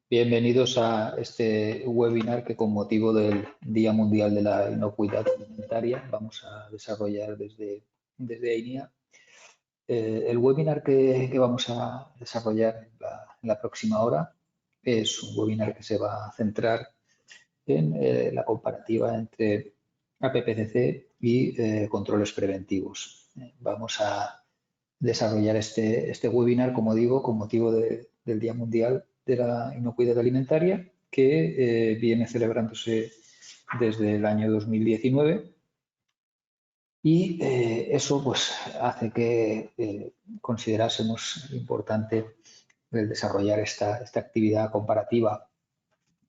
Bienvenidos a este webinar que con motivo del Día Mundial de la Inocuidad Alimentaria vamos a desarrollar desde AINIA. El webinar que vamos a desarrollar en la próxima hora es un webinar que se va a centrar en la comparativa entre APPCC y controles preventivos. Vamos a desarrollar este webinar, como digo, con motivo del Día Mundial de la Inocuidad Alimentaria, que viene celebrándose desde el año 2019 y eso pues hace que considerásemos importante el desarrollar esta actividad comparativa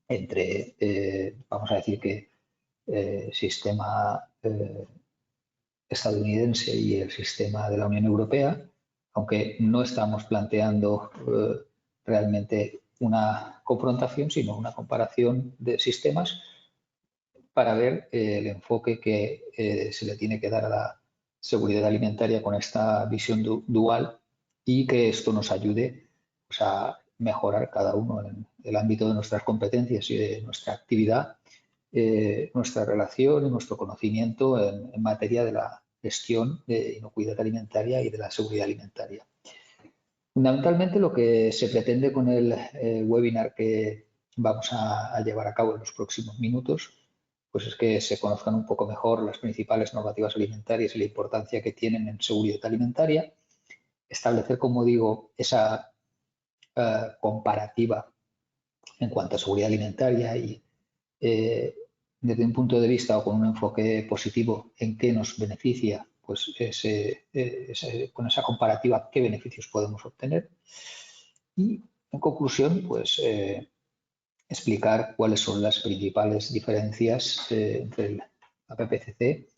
entre, vamos a decir que sistema estadounidense y el sistema de la Unión Europea, aunque no estamos planteando realmente una confrontación, sino una comparación de sistemas para ver el enfoque que se le tiene que dar a la seguridad alimentaria con esta visión dual y que esto nos ayude pues, a mejorar cada uno en el ámbito de nuestras competencias y de nuestra actividad, nuestra relación y nuestro conocimiento en materia de la gestión de inocuidad alimentaria y de la seguridad alimentaria. Fundamentalmente lo que se pretende con el webinar que vamos a llevar a cabo en los próximos minutos pues es que se conozcan un poco mejor las principales normativas alimentarias y la importancia que tienen en seguridad alimentaria, establecer, como digo, esa comparativa en cuanto a seguridad alimentaria y desde un punto de vista o con un enfoque positivo en qué nos beneficia pues con esa comparativa qué beneficios podemos obtener y en conclusión pues explicar cuáles son las principales diferencias entre el APPCC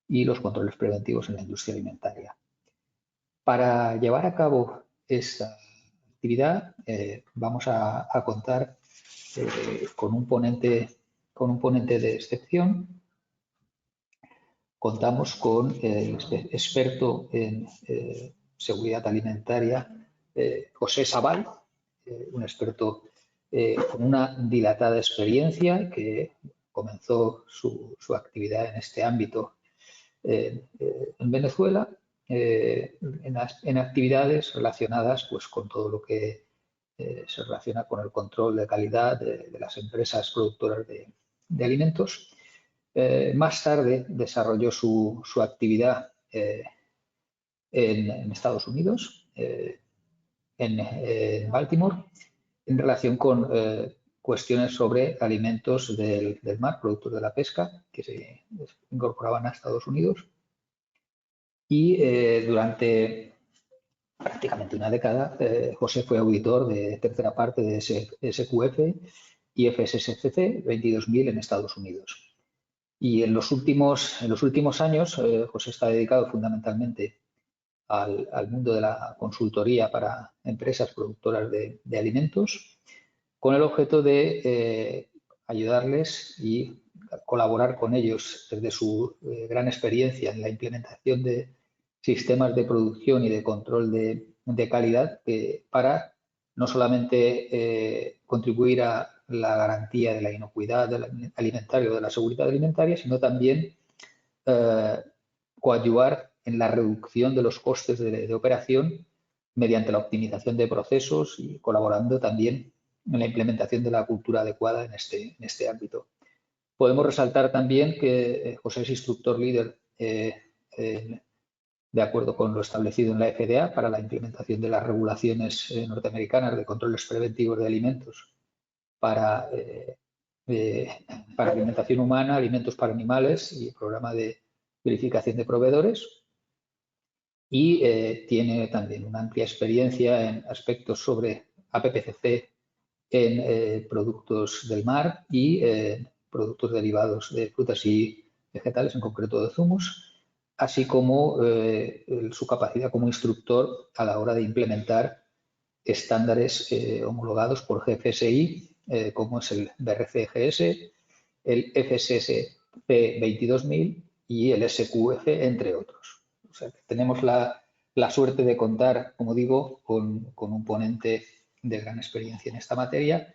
y los controles preventivos en la industria alimentaria. Para llevar a cabo esta actividad vamos a contar con un ponente de excepción. Contamos con el experto en seguridad alimentaria, José Sabal, un experto con una dilatada experiencia que comenzó su actividad en este ámbito en Venezuela, en actividades relacionadas pues, con todo lo que se relaciona con el control de calidad de las empresas productoras de alimentos. Más tarde desarrolló su actividad en Estados Unidos, en Baltimore, en relación con cuestiones sobre alimentos del mar, productos de la pesca, que se incorporaban a Estados Unidos. Y durante prácticamente una década, José fue auditor de tercera parte de SQF y FSSC 22000 en Estados Unidos. Y en los últimos años, José está dedicado fundamentalmente al mundo de la consultoría para empresas productoras de alimentos, con el objeto de ayudarles y colaborar con ellos desde su gran experiencia en la implementación de sistemas de producción y de control de calidad para no solamente contribuir a la garantía de la inocuidad alimentaria o de la seguridad alimentaria, sino también coadyuvar en la reducción de los costes de operación mediante la optimización de procesos y colaborando también en la implementación de la cultura adecuada en este ámbito. Podemos resaltar también que José es instructor líder de acuerdo con lo establecido en la FDA para la implementación de las regulaciones norteamericanas de controles preventivos de alimentos para alimentación humana, alimentos para animales y el programa de verificación de proveedores. Y tiene también una amplia experiencia en aspectos sobre APPCC en productos del mar y productos derivados de frutas y vegetales, en concreto de zumos, así como su capacidad como instructor a la hora de implementar estándares homologados por GFSI, como es el BRCGS, el FSSC 22000 y el SQF, entre otros. O sea, que tenemos la suerte de contar, como digo, con un ponente de gran experiencia en esta materia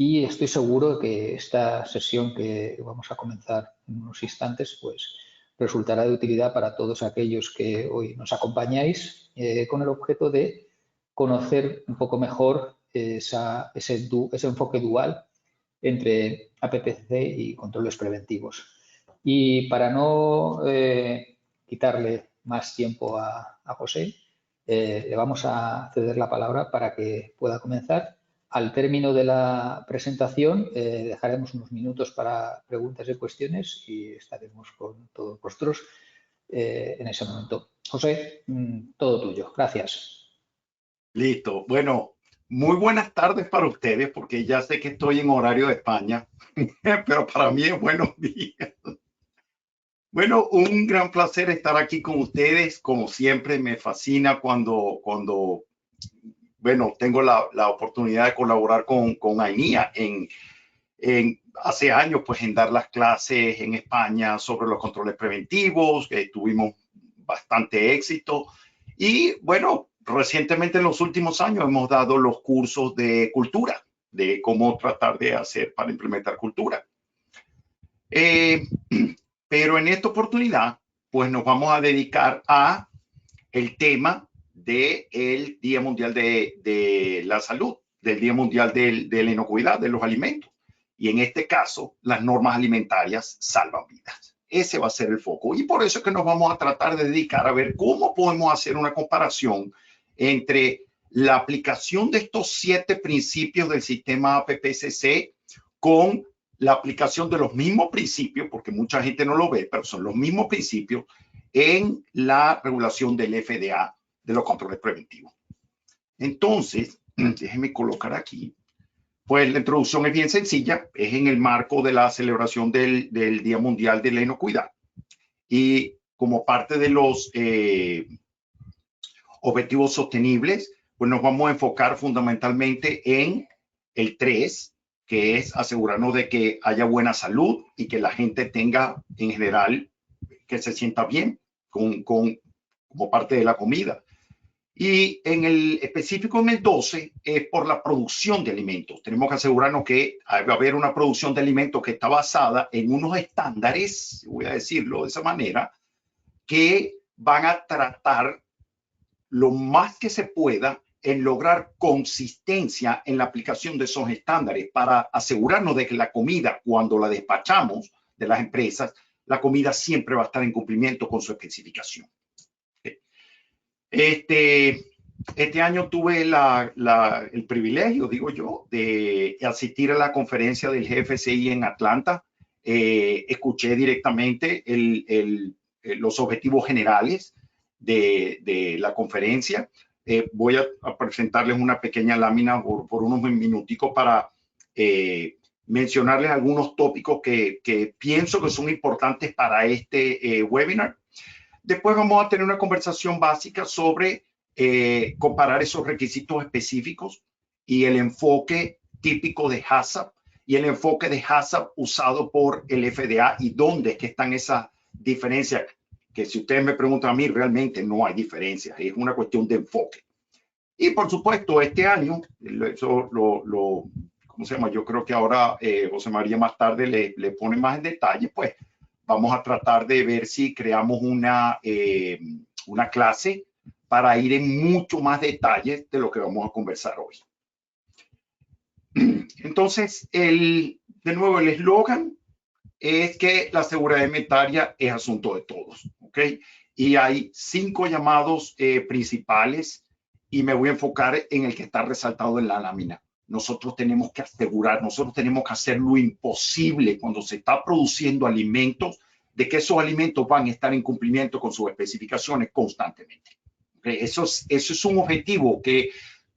y estoy seguro que esta sesión que vamos a comenzar en unos instantes pues resultará de utilidad para todos aquellos que hoy nos acompañáis con el objeto de conocer un poco mejor ese enfoque dual entre APPCC y controles preventivos. Y para no quitarle más tiempo a José, le vamos a ceder la palabra para que pueda comenzar. Al término de la presentación dejaremos unos minutos para preguntas y cuestiones y estaremos con todos vosotros en ese momento. José, todo tuyo. Gracias. Listo. Bueno, muy buenas tardes para ustedes, porque ya sé que estoy en horario de España, pero para mí es buenos días. Bueno, un gran placer estar aquí con ustedes. Como siempre, me fascina cuando bueno, tengo la oportunidad de colaborar con AINIA hace años, pues en dar las clases en España sobre los controles preventivos, que tuvimos bastante éxito. Y bueno, recientemente en los últimos años hemos dado los cursos de cultura, de cómo tratar de hacer para implementar cultura. Pero en esta oportunidad, pues nos vamos a dedicar a el tema del Día Mundial de la Salud, del Día Mundial de la Inocuidad de los alimentos. Y en este caso, las normas alimentarias salvan vidas. Ese va a ser el foco. Y por eso es que nos vamos a tratar de dedicar a ver cómo podemos hacer una comparación entre la aplicación de estos 7 principios del sistema APPCC con la aplicación de los mismos principios, porque mucha gente no lo ve, pero son los mismos principios en la regulación del FDA, de los controles preventivos. Entonces, déjenme colocar aquí. Pues la introducción es bien sencilla, es en el marco de la celebración del Día Mundial de la Inocuidad. Y como parte de los objetivos sostenibles, pues nos vamos a enfocar fundamentalmente en el 3, que es asegurarnos de que haya buena salud y que la gente tenga en general, que se sienta bien como parte de la comida. Y en el específico, en el 12, es por la producción de alimentos. Tenemos que asegurarnos que va a haber una producción de alimentos que está basada en unos estándares, voy a decirlo de esa manera, que van a tratar lo más que se pueda en lograr consistencia en la aplicación de esos estándares para asegurarnos de que la comida, cuando la despachamos de las empresas, la comida siempre va a estar en cumplimiento con su especificación. Este año tuve el privilegio, digo yo, de asistir a la conferencia del GFCI en Atlanta. Escuché directamente los objetivos generales de la conferencia. Voy a presentarles una pequeña lámina por unos minuticos para mencionarles algunos tópicos que pienso que son importantes para este webinar. Después vamos a tener una conversación básica sobre comparar esos requisitos específicos y el enfoque típico de HACCP y el enfoque de HACCP usado por el FDA y dónde es que están esas diferencias, que si ustedes me preguntan a mí, realmente no hay diferencias, es una cuestión de enfoque. Y por supuesto, este año, ¿cómo se llama? Yo creo que ahora José María más tarde le pone más en detalle, pues vamos a tratar de ver si creamos una clase para ir en mucho más detalle de lo que vamos a conversar hoy. Entonces, de nuevo, el eslogan es que la seguridad alimentaria es asunto de todos, ¿ok? Y hay 5 llamados principales y me voy a enfocar en el que está resaltado en la lámina. Nosotros tenemos que asegurar, nosotros tenemos que hacer lo imposible cuando se está produciendo alimentos, de que esos alimentos van a estar en cumplimiento con sus especificaciones constantemente. ¿Okay? Eso es un objetivo que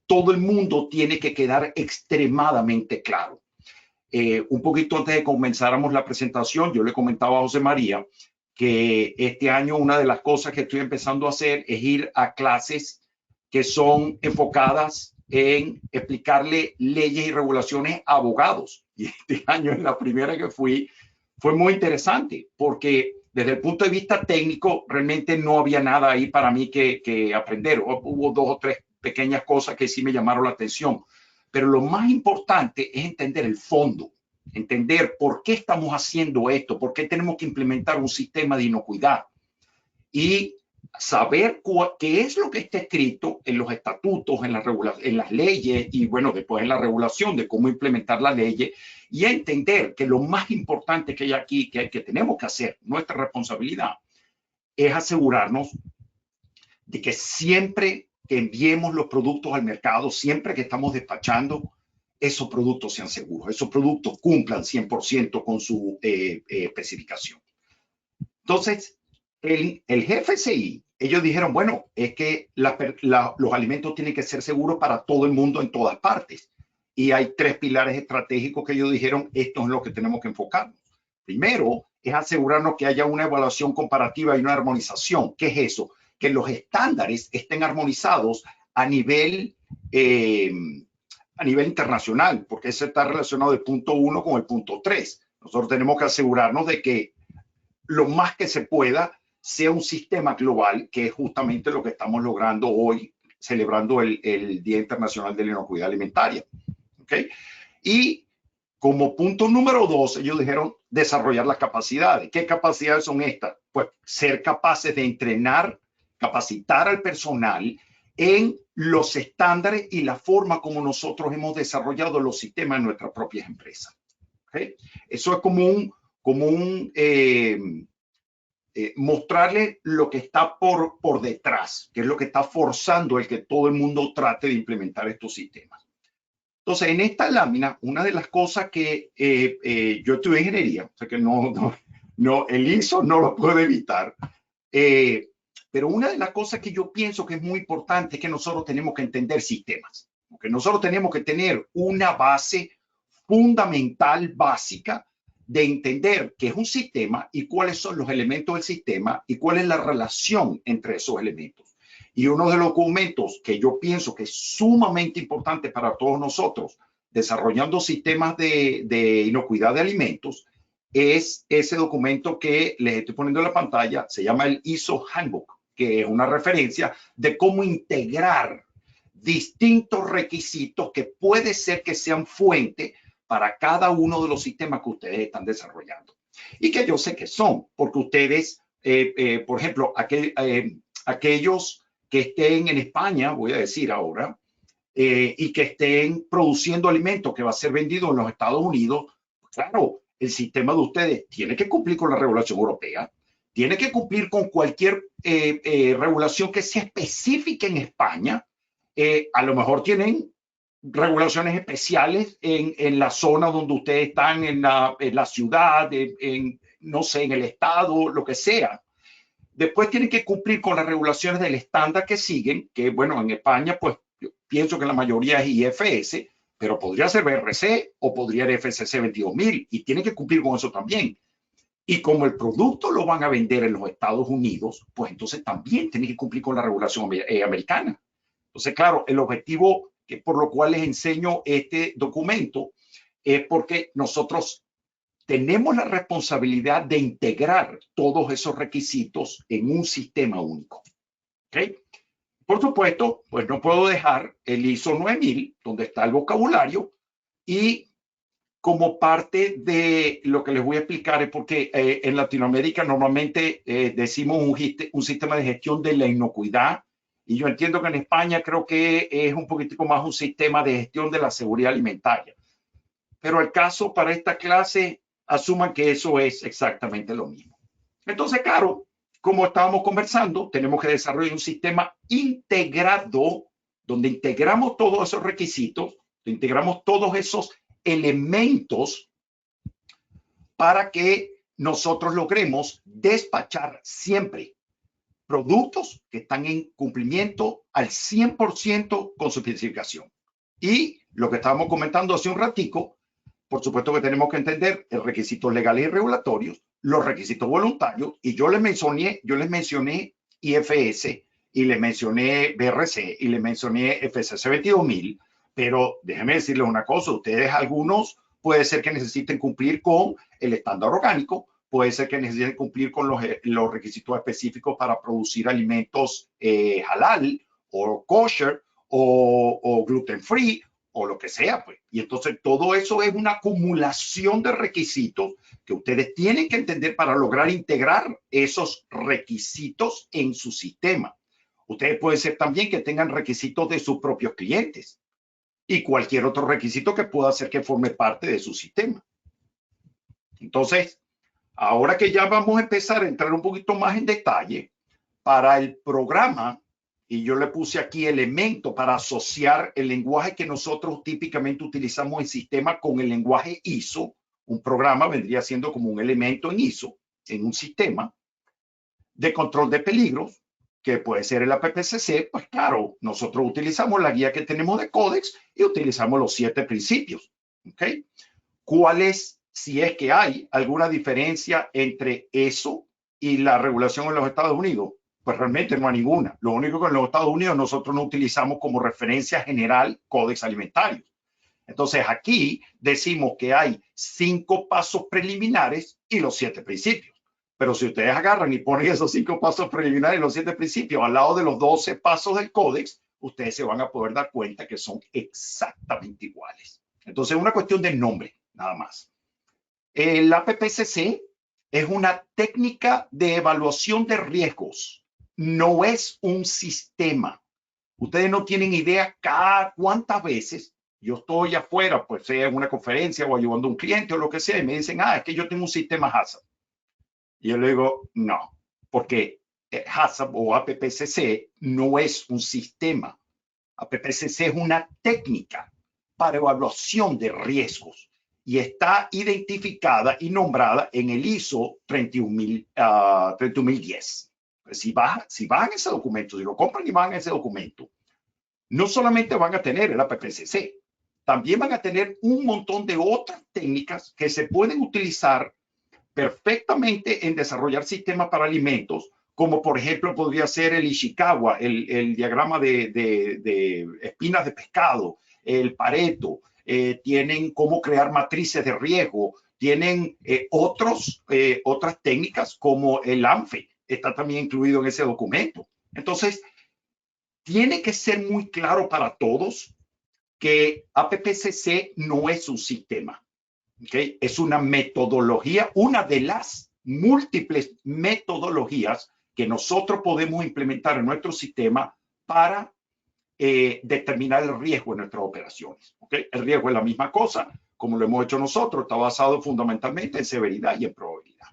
todo el mundo tiene que quedar extremadamente claro. Un poquito antes de comenzáramos la presentación, yo le comentaba a José María que este año una de las cosas que estoy empezando a hacer es ir a clases que son enfocadas en explicarle leyes y regulaciones a abogados. Y este año en la primera que fui fue muy interesante porque desde el punto de vista técnico realmente no había nada ahí para mí que aprender. Hubo 2 o 3 pequeñas cosas que sí me llamaron la atención. pero lo más importante es entender el fondo, entender por qué estamos haciendo esto, por qué tenemos que implementar un sistema de inocuidad y saber qué es lo que está escrito en los estatutos, en las leyes y bueno, después en la regulación de cómo implementar la ley y entender que lo más importante que hay aquí, que tenemos que hacer, nuestra responsabilidad, es asegurarnos de que siempre que enviemos los productos al mercado, siempre que estamos despachando, esos productos sean seguros, esos productos cumplan 100% con su especificación. Entonces, el GFCI, ellos dijeron, bueno, es que los alimentos tienen que ser seguros para todo el mundo en todas partes. Y hay 3 pilares estratégicos que ellos dijeron, esto es lo que tenemos que enfocarnos. Primero, es asegurarnos que haya una evaluación comparativa y una armonización. ¿Qué es eso? Que los estándares estén armonizados a nivel internacional, porque eso está relacionado del punto 1 con el punto 3. Nosotros tenemos que asegurarnos de que lo más que se pueda sea un sistema global, que es justamente lo que estamos logrando hoy, celebrando el Día Internacional de la Inocuidad Alimentaria. ¿Okay? Y como punto número 2, ellos dijeron desarrollar las capacidades. ¿Qué capacidades son estas? Pues ser capaces de entrenar, capacitar al personal en los estándares y la forma como nosotros hemos desarrollado los sistemas en nuestras propias empresas. ¿Okay? Eso es como mostrarle lo que está por detrás, que es lo que está forzando el que todo el mundo trate de implementar estos sistemas. Entonces, en esta lámina, una de las cosas que yo estudié ingeniería, o sea que el ISO no lo puedo evitar, pero una de las cosas que yo pienso que es muy importante es que nosotros tenemos que entender sistemas, porque nosotros tenemos que tener una base fundamental, básica, de entender qué es un sistema y cuáles son los elementos del sistema y cuál es la relación entre esos elementos. Y uno de los documentos que yo pienso que es sumamente importante para todos nosotros, desarrollando sistemas de inocuidad de alimentos, es ese documento que les estoy poniendo en la pantalla, se llama el ISO Handbook, que es una referencia de cómo integrar distintos requisitos que puede ser que sean fuente para cada uno de los sistemas que ustedes están desarrollando. Y que yo sé que son, porque ustedes, por ejemplo, aquellos que estén en España, voy a decir ahora, y que estén produciendo alimentos que va a ser vendido en los Estados Unidos, claro, el sistema de ustedes tiene que cumplir con la regulación europea, tiene que cumplir con cualquier regulación que sea específica en España. A lo mejor tienen regulaciones especiales en la zona donde ustedes están, en la ciudad, no sé, en el estado, lo que sea. Después tienen que cumplir con las regulaciones del estándar que siguen, que bueno, en España, pues yo pienso que la mayoría es IFS, pero podría ser BRC o podría ser FSC 22000 y tienen que cumplir con eso también. Y como el producto lo van a vender en los Estados Unidos, pues entonces también tienen que cumplir con la regulación americana. Entonces, claro, el objetivo por lo cual les enseño este documento es porque nosotros tenemos la responsabilidad de integrar todos esos requisitos en un sistema único. ¿Okay? Por supuesto, pues no puedo dejar el ISO 9000, donde está el vocabulario, y como parte de lo que les voy a explicar es porque en Latinoamérica normalmente decimos un sistema de gestión de la inocuidad, y yo entiendo que en España creo que es un poquitico más un sistema de gestión de la seguridad alimentaria. Pero el caso para esta clase, asuman que eso es exactamente lo mismo. Entonces, claro, como estábamos conversando, tenemos que desarrollar un sistema integrado donde integramos todos esos requisitos, integramos todos esos elementos para que nosotros logremos despachar siempre productos que están en cumplimiento al 100% con su especificación. Y lo que estábamos comentando hace un ratico, por supuesto que tenemos que entender los requisitos legales y regulatorios, los requisitos voluntarios, y yo les mencioné IFS, y les mencioné BRC, y les mencioné FSC 22000, pero déjenme decirles una cosa, ustedes algunos puede ser que necesiten cumplir con el estándar orgánico, puede ser que necesiten cumplir con los requisitos específicos para producir alimentos halal o kosher o gluten free o lo que sea, pues. Y entonces todo eso es una acumulación de requisitos que ustedes tienen que entender para lograr integrar esos requisitos en su sistema. Ustedes pueden ser también que tengan requisitos de sus propios clientes y cualquier otro requisito que pueda hacer que forme parte de su sistema. Entonces, ahora que ya vamos a empezar a entrar un poquito más en detalle, para el programa, y yo le puse aquí elemento para asociar el lenguaje que nosotros típicamente utilizamos en sistema con el lenguaje ISO. Un programa vendría siendo como un elemento en ISO, en un sistema de control de peligros, que puede ser el APPCC. Pues claro, nosotros utilizamos la guía que tenemos de Codex y utilizamos los 7 principios. ¿Ok? ¿Cuál es, si es que hay alguna diferencia entre eso y la regulación en los Estados Unidos? Pues realmente no hay ninguna. Lo único que en los Estados Unidos nosotros no utilizamos como referencia general Codex Alimentarios. Entonces aquí decimos que hay 5 pasos preliminares y los 7 principios. Pero si ustedes agarran y ponen esos 5 pasos preliminares y los 7 principios al lado de los 12 pasos del Codex, ustedes se van a poder dar cuenta que son exactamente iguales. Entonces es una cuestión de nombre, nada más. El APPCC es una técnica de evaluación de riesgos. No es un sistema. Ustedes no tienen idea cada cuántas veces yo estoy afuera, pues sea en una conferencia o ayudando a un cliente o lo que sea, y me dicen, es que yo tengo un sistema HACCP. Y yo le digo, no, porque HACCP o APPCC no es un sistema. APPCC es una técnica para evaluación de riesgos y está identificada y nombrada en el ISO 31010. Si bajan ese documento, si lo compran y bajan ese documento, no solamente van a tener el APPCC, también van a tener un montón de otras técnicas que se pueden utilizar perfectamente en desarrollar sistemas para alimentos, como por ejemplo podría ser el Ishikawa, el diagrama de espinas de pescado, el Pareto, tienen cómo crear matrices de riesgo, tienen otras técnicas como el ANFE, está también incluido en ese documento. Entonces, tiene que ser muy claro para todos que APPCC no es un sistema. ¿Okay? Es una metodología, una de las múltiples metodologías que nosotros podemos implementar en nuestro sistema para determinar el riesgo en nuestras operaciones. ¿Okay? El riesgo es la misma cosa, como lo hemos hecho nosotros, está basado fundamentalmente en severidad y en probabilidad.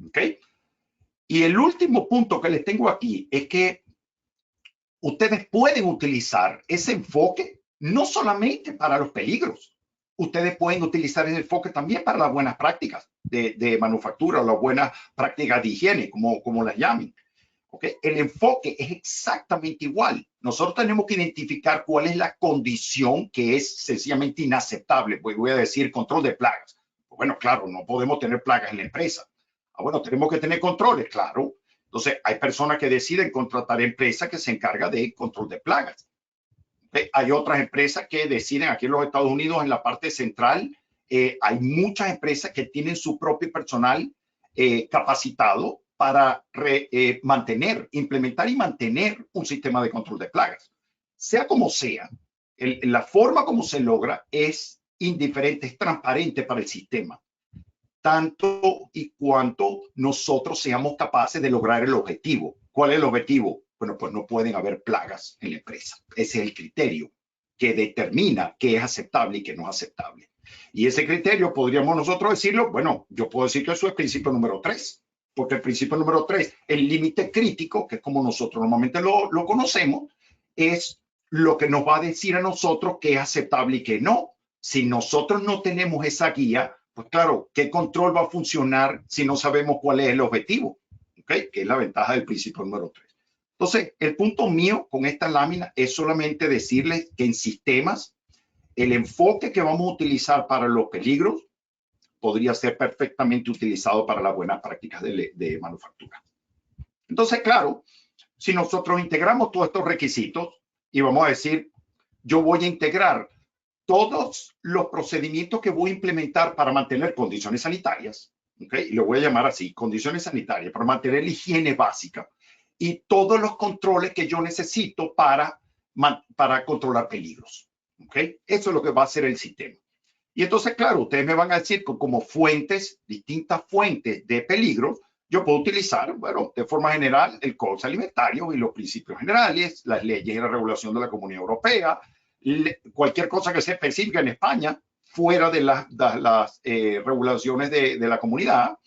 ¿Okay? Y el último punto que les tengo aquí es que ustedes pueden utilizar ese enfoque no solamente para los peligros. Ustedes pueden utilizar ese enfoque también para las buenas prácticas de manufactura o las buenas prácticas de higiene, como las llamen. ¿Okay? El enfoque es exactamente igual. Nosotros tenemos que identificar cuál es la condición que es sencillamente inaceptable. Pues voy a decir control de plagas. Pues bueno, claro, no podemos tener plagas en la empresa. Bueno, tenemos que tener controles, claro. Entonces, hay personas que deciden contratar empresas que se encargan de control de plagas. Hay otras empresas que deciden, aquí en los Estados Unidos, en la parte central, hay muchas empresas que tienen su propio personal capacitado para implementar y mantener un sistema de control de plagas. Sea como sea, la forma como se logra es indiferente, es transparente para el sistema, tanto y cuanto nosotros seamos capaces de lograr el objetivo. ¿Cuál es el objetivo? Bueno, pues no pueden haber plagas en la empresa. Ese es el criterio que determina qué es aceptable y qué no es aceptable. Y ese criterio podríamos nosotros decirlo, bueno, yo puedo decir que eso es principio número 3, porque el principio número 3, el límite crítico, que es como nosotros normalmente lo conocemos, es lo que nos va a decir a nosotros qué es aceptable y qué no. Si nosotros no tenemos esa guía, pues claro, ¿qué control va a funcionar si no sabemos cuál es el objetivo? ¿Okay? Que es la ventaja del principio número 3. Entonces, el punto mío con esta lámina es solamente decirles que en sistemas, el enfoque que vamos a utilizar para los peligros podría ser perfectamente utilizado para las buenas prácticas de manufactura. Entonces, claro, si nosotros integramos todos estos requisitos y vamos a decir, yo voy a integrar todos los procedimientos que voy a implementar para mantener condiciones sanitarias, ¿okay? Y lo voy a llamar así, condiciones sanitarias, para mantener la higiene básica y todos los controles que yo necesito para controlar peligros. ¿Ok? Eso es lo que va a hacer el sistema. Y entonces, claro, ustedes me van a decir que como fuentes, distintas fuentes de peligro, yo puedo utilizar, bueno, de forma general, el Código Alimentario y los principios generales, las leyes y la regulación de la Comunidad Europea, cualquier cosa que sea específica en España, fuera de las regulaciones de la comunidad,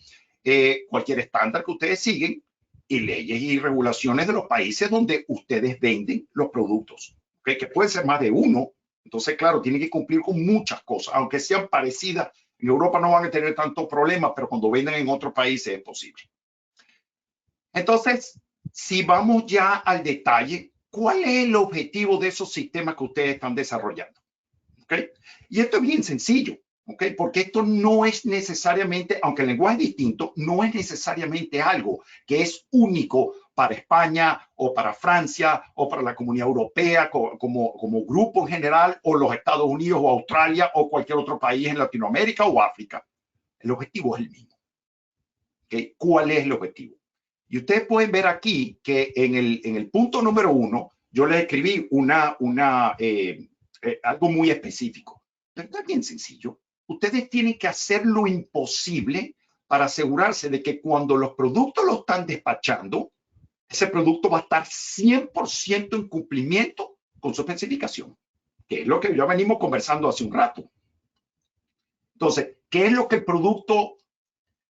cualquier estándar que ustedes siguen y leyes y regulaciones de los países donde ustedes venden los productos, ¿okay? Que puede ser más de uno. Entonces, claro, tienen que cumplir con muchas cosas, aunque sean parecidas. En Europa no van a tener tantos problemas, pero cuando venden en otros países es posible. Entonces, si vamos ya al detalle, ¿cuál es el objetivo de esos sistemas que ustedes están desarrollando? ¿Okay? Y esto es bien sencillo, ¿okay? Porque esto no es necesariamente, aunque el lenguaje es distinto, no es necesariamente algo que es único para España o para Francia o para la Comunidad Europea como grupo en general, o los Estados Unidos o Australia o cualquier otro país en Latinoamérica o África. El objetivo es el mismo. ¿Okay? ¿Cuál es el objetivo? Y ustedes pueden ver aquí que en el punto número 1 yo les escribí algo muy específico. Pero está bien sencillo. Ustedes tienen que hacer lo imposible para asegurarse de que cuando los productos los están despachando, ese producto va a estar 100% en cumplimiento con su especificación, que es lo que ya venimos conversando hace un rato. Entonces, ¿qué es lo que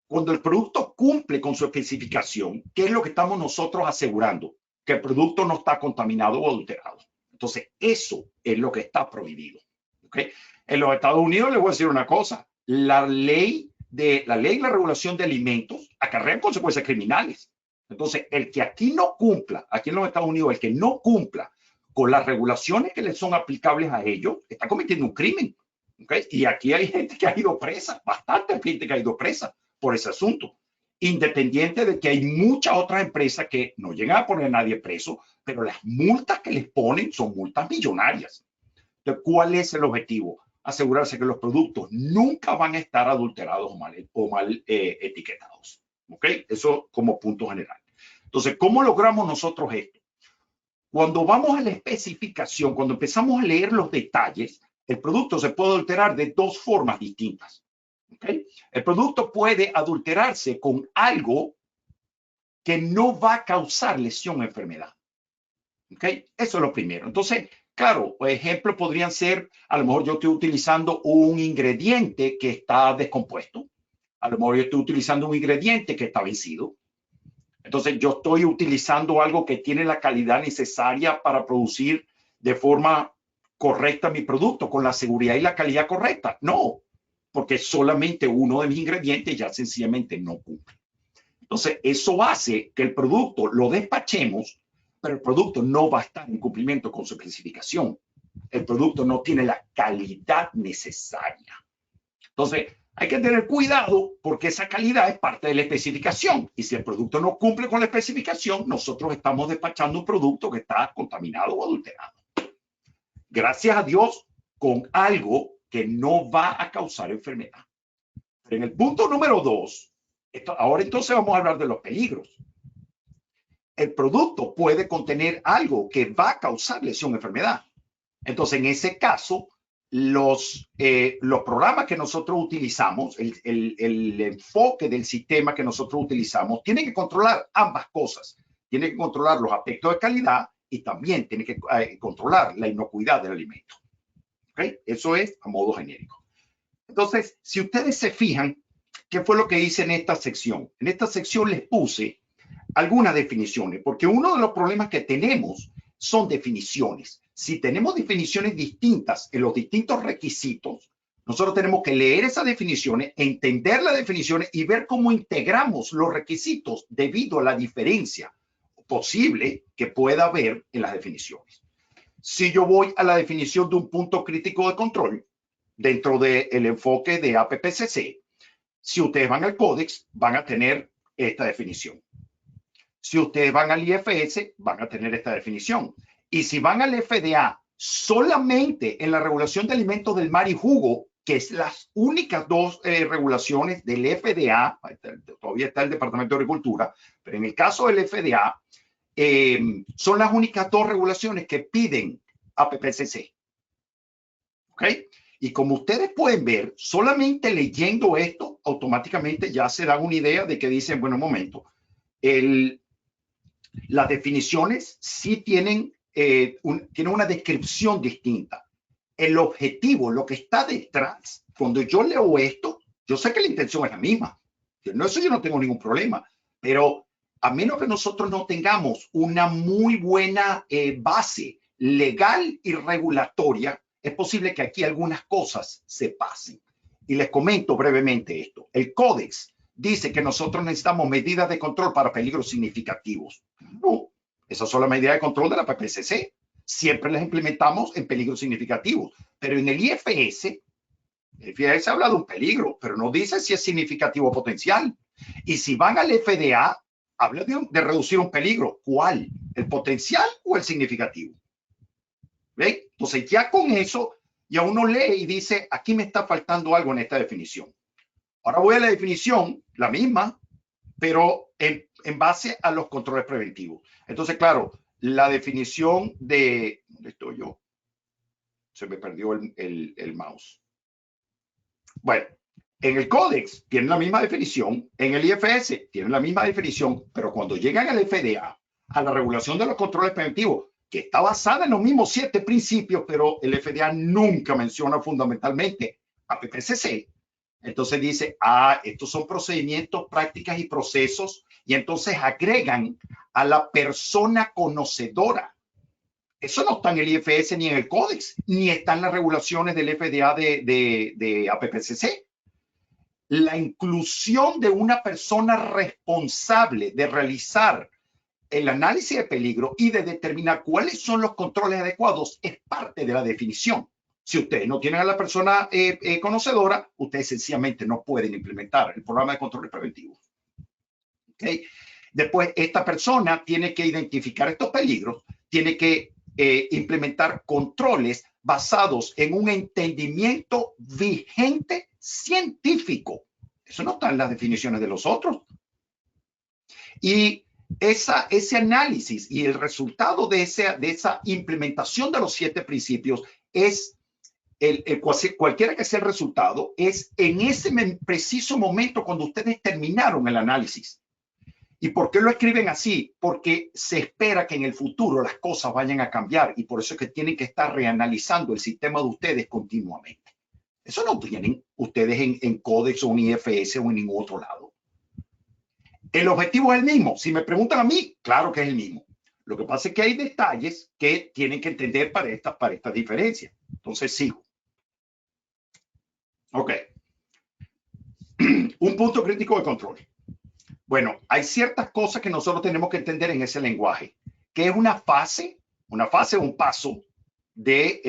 cuando el producto cumple con su especificación, qué es lo que estamos nosotros asegurando? Que el producto no está contaminado o adulterado. Entonces, eso es lo que está prohibido. ¿Okay? En los Estados Unidos les voy a decir una cosa. La ley y la regulación de alimentos acarrean consecuencias criminales. Entonces, el que aquí no cumpla, aquí en los Estados Unidos, el que no cumpla con las regulaciones que le son aplicables a ellos, está cometiendo un crimen. ¿Okay? Y aquí hay gente que ha ido presa, bastante gente que ha ido presa por ese asunto. Independiente de que hay muchas otras empresas que no llegan a poner a nadie preso, pero las multas que les ponen son multas millonarias. Entonces, ¿cuál es el objetivo? Asegurarse que los productos nunca van a estar adulterados o mal etiquetados. ¿Ok? Eso como punto general. Entonces, ¿cómo logramos nosotros esto? Cuando vamos a la especificación, cuando empezamos a leer los detalles, el producto se puede adulterar de dos formas distintas. ¿Okay? El producto puede adulterarse con algo que no va a causar lesión o enfermedad. ¿Okay? Eso es lo primero. Entonces, claro, ejemplos podrían ser, a lo mejor yo estoy utilizando un ingrediente que está descompuesto. A lo mejor yo estoy utilizando un ingrediente que está vencido. Entonces, yo estoy utilizando algo que tiene la calidad necesaria para producir de forma correcta mi producto, con la seguridad y la calidad correcta. No, porque solamente uno de mis ingredientes ya sencillamente no cumple. Entonces, eso hace que el producto lo despachemos, pero el producto no va a estar en cumplimiento con su especificación. El producto no tiene la calidad necesaria. Entonces, hay que tener cuidado porque esa calidad es parte de la especificación. Y si el producto no cumple con la especificación, nosotros estamos despachando un producto que está contaminado o adulterado. Gracias a Dios, con algo que no va a causar enfermedad. Pero en el punto número 2, ahora entonces vamos a hablar de los peligros. El producto puede contener algo que va a causar lesión o enfermedad. Entonces, en ese caso, los programas que nosotros utilizamos, el enfoque del sistema que nosotros utilizamos, tiene que controlar ambas cosas. Tiene que controlar los aspectos de calidad y también tiene que controlar la inocuidad del alimento. ¿Okay? Eso es a modo genérico. Entonces, si ustedes se fijan, ¿qué fue lo que hice en esta sección? En esta sección les puse algunas definiciones, porque uno de los problemas que tenemos son definiciones. Si tenemos definiciones distintas en los distintos requisitos, nosotros tenemos que leer esas definiciones, entender las definiciones y ver cómo integramos los requisitos debido a la diferencia posible que pueda haber en las definiciones. Si yo voy a la definición de un punto crítico de control dentro del enfoque de APPCC, si ustedes van al Códex, van a tener esta definición. Si ustedes van al IFS, van a tener esta definición. Y si van al FDA, solamente en la regulación de alimentos del mar y jugo, que es las únicas dos regulaciones del FDA, todavía está el Departamento de Agricultura, pero en el caso del FDA, son las únicas dos regulaciones que piden APPCC. ¿ok? Y como ustedes pueden ver, solamente leyendo esto, automáticamente ya se dan una idea de que dicen, bueno, un momento, las definiciones sí tienen, tienen una descripción distinta. El objetivo, lo que está detrás, cuando yo leo esto, yo sé que la intención es la misma. Eso yo no tengo ningún problema, pero a menos que nosotros no tengamos una muy buena base legal y regulatoria, es posible que aquí algunas cosas se pasen. Y les comento brevemente esto. El Códex dice que nosotros necesitamos medidas de control para peligros significativos. No, esas son las medidas de control de la PPCC. Siempre las implementamos en peligros significativos. Pero en el IFS, el IFS habla de un peligro, pero no dice si es significativo o potencial. Y si van al FDA, habla de reducir un peligro. ¿Cuál? ¿El potencial o el significativo? ¿Ven? Entonces ya con eso, ya uno lee y dice, aquí me está faltando algo en esta definición. Ahora voy a la definición, la misma, pero en base a los controles preventivos. Entonces, claro, la definición de... ¿Dónde estoy yo? Se me perdió el mouse. Bueno, en el Códex tienen la misma definición, en el IFS tienen la misma definición, pero cuando llegan al FDA, a la regulación de los controles preventivos, que está basada en los mismos 7 principios, pero el FDA nunca menciona fundamentalmente a PPCC. Entonces dice, estos son procedimientos, prácticas y procesos, y entonces agregan a la persona conocedora. Eso no está en el IFS ni en el Códex, ni está en las regulaciones del FDA de APPCC. La inclusión de una persona responsable de realizar el análisis de peligro y de determinar cuáles son los controles adecuados es parte de la definición. Si ustedes no tienen a la persona conocedora, ustedes sencillamente no pueden implementar el programa de controles preventivos. ¿Okay? Después, esta persona tiene que identificar estos peligros, tiene que implementar controles basados en un entendimiento vigente científico. Eso no está en las definiciones de los otros. Y ese análisis y el resultado de esa implementación de los 7 principios es cualquiera que sea el resultado, es en ese preciso momento cuando ustedes terminaron el análisis. ¿Y por qué lo escriben así? Porque se espera que en el futuro las cosas vayan a cambiar y por eso es que tienen que estar reanalizando el sistema de ustedes continuamente. Eso no tienen ustedes en Codex o en IFS o en ningún otro lado. El objetivo es el mismo. Si me preguntan a mí, claro que es el mismo. Lo que pasa es que hay detalles que tienen que entender para estas diferencias. Entonces sigo. Ok. Un punto crítico de control. Bueno, hay ciertas cosas que nosotros tenemos que entender en ese lenguaje, que es una fase o un paso de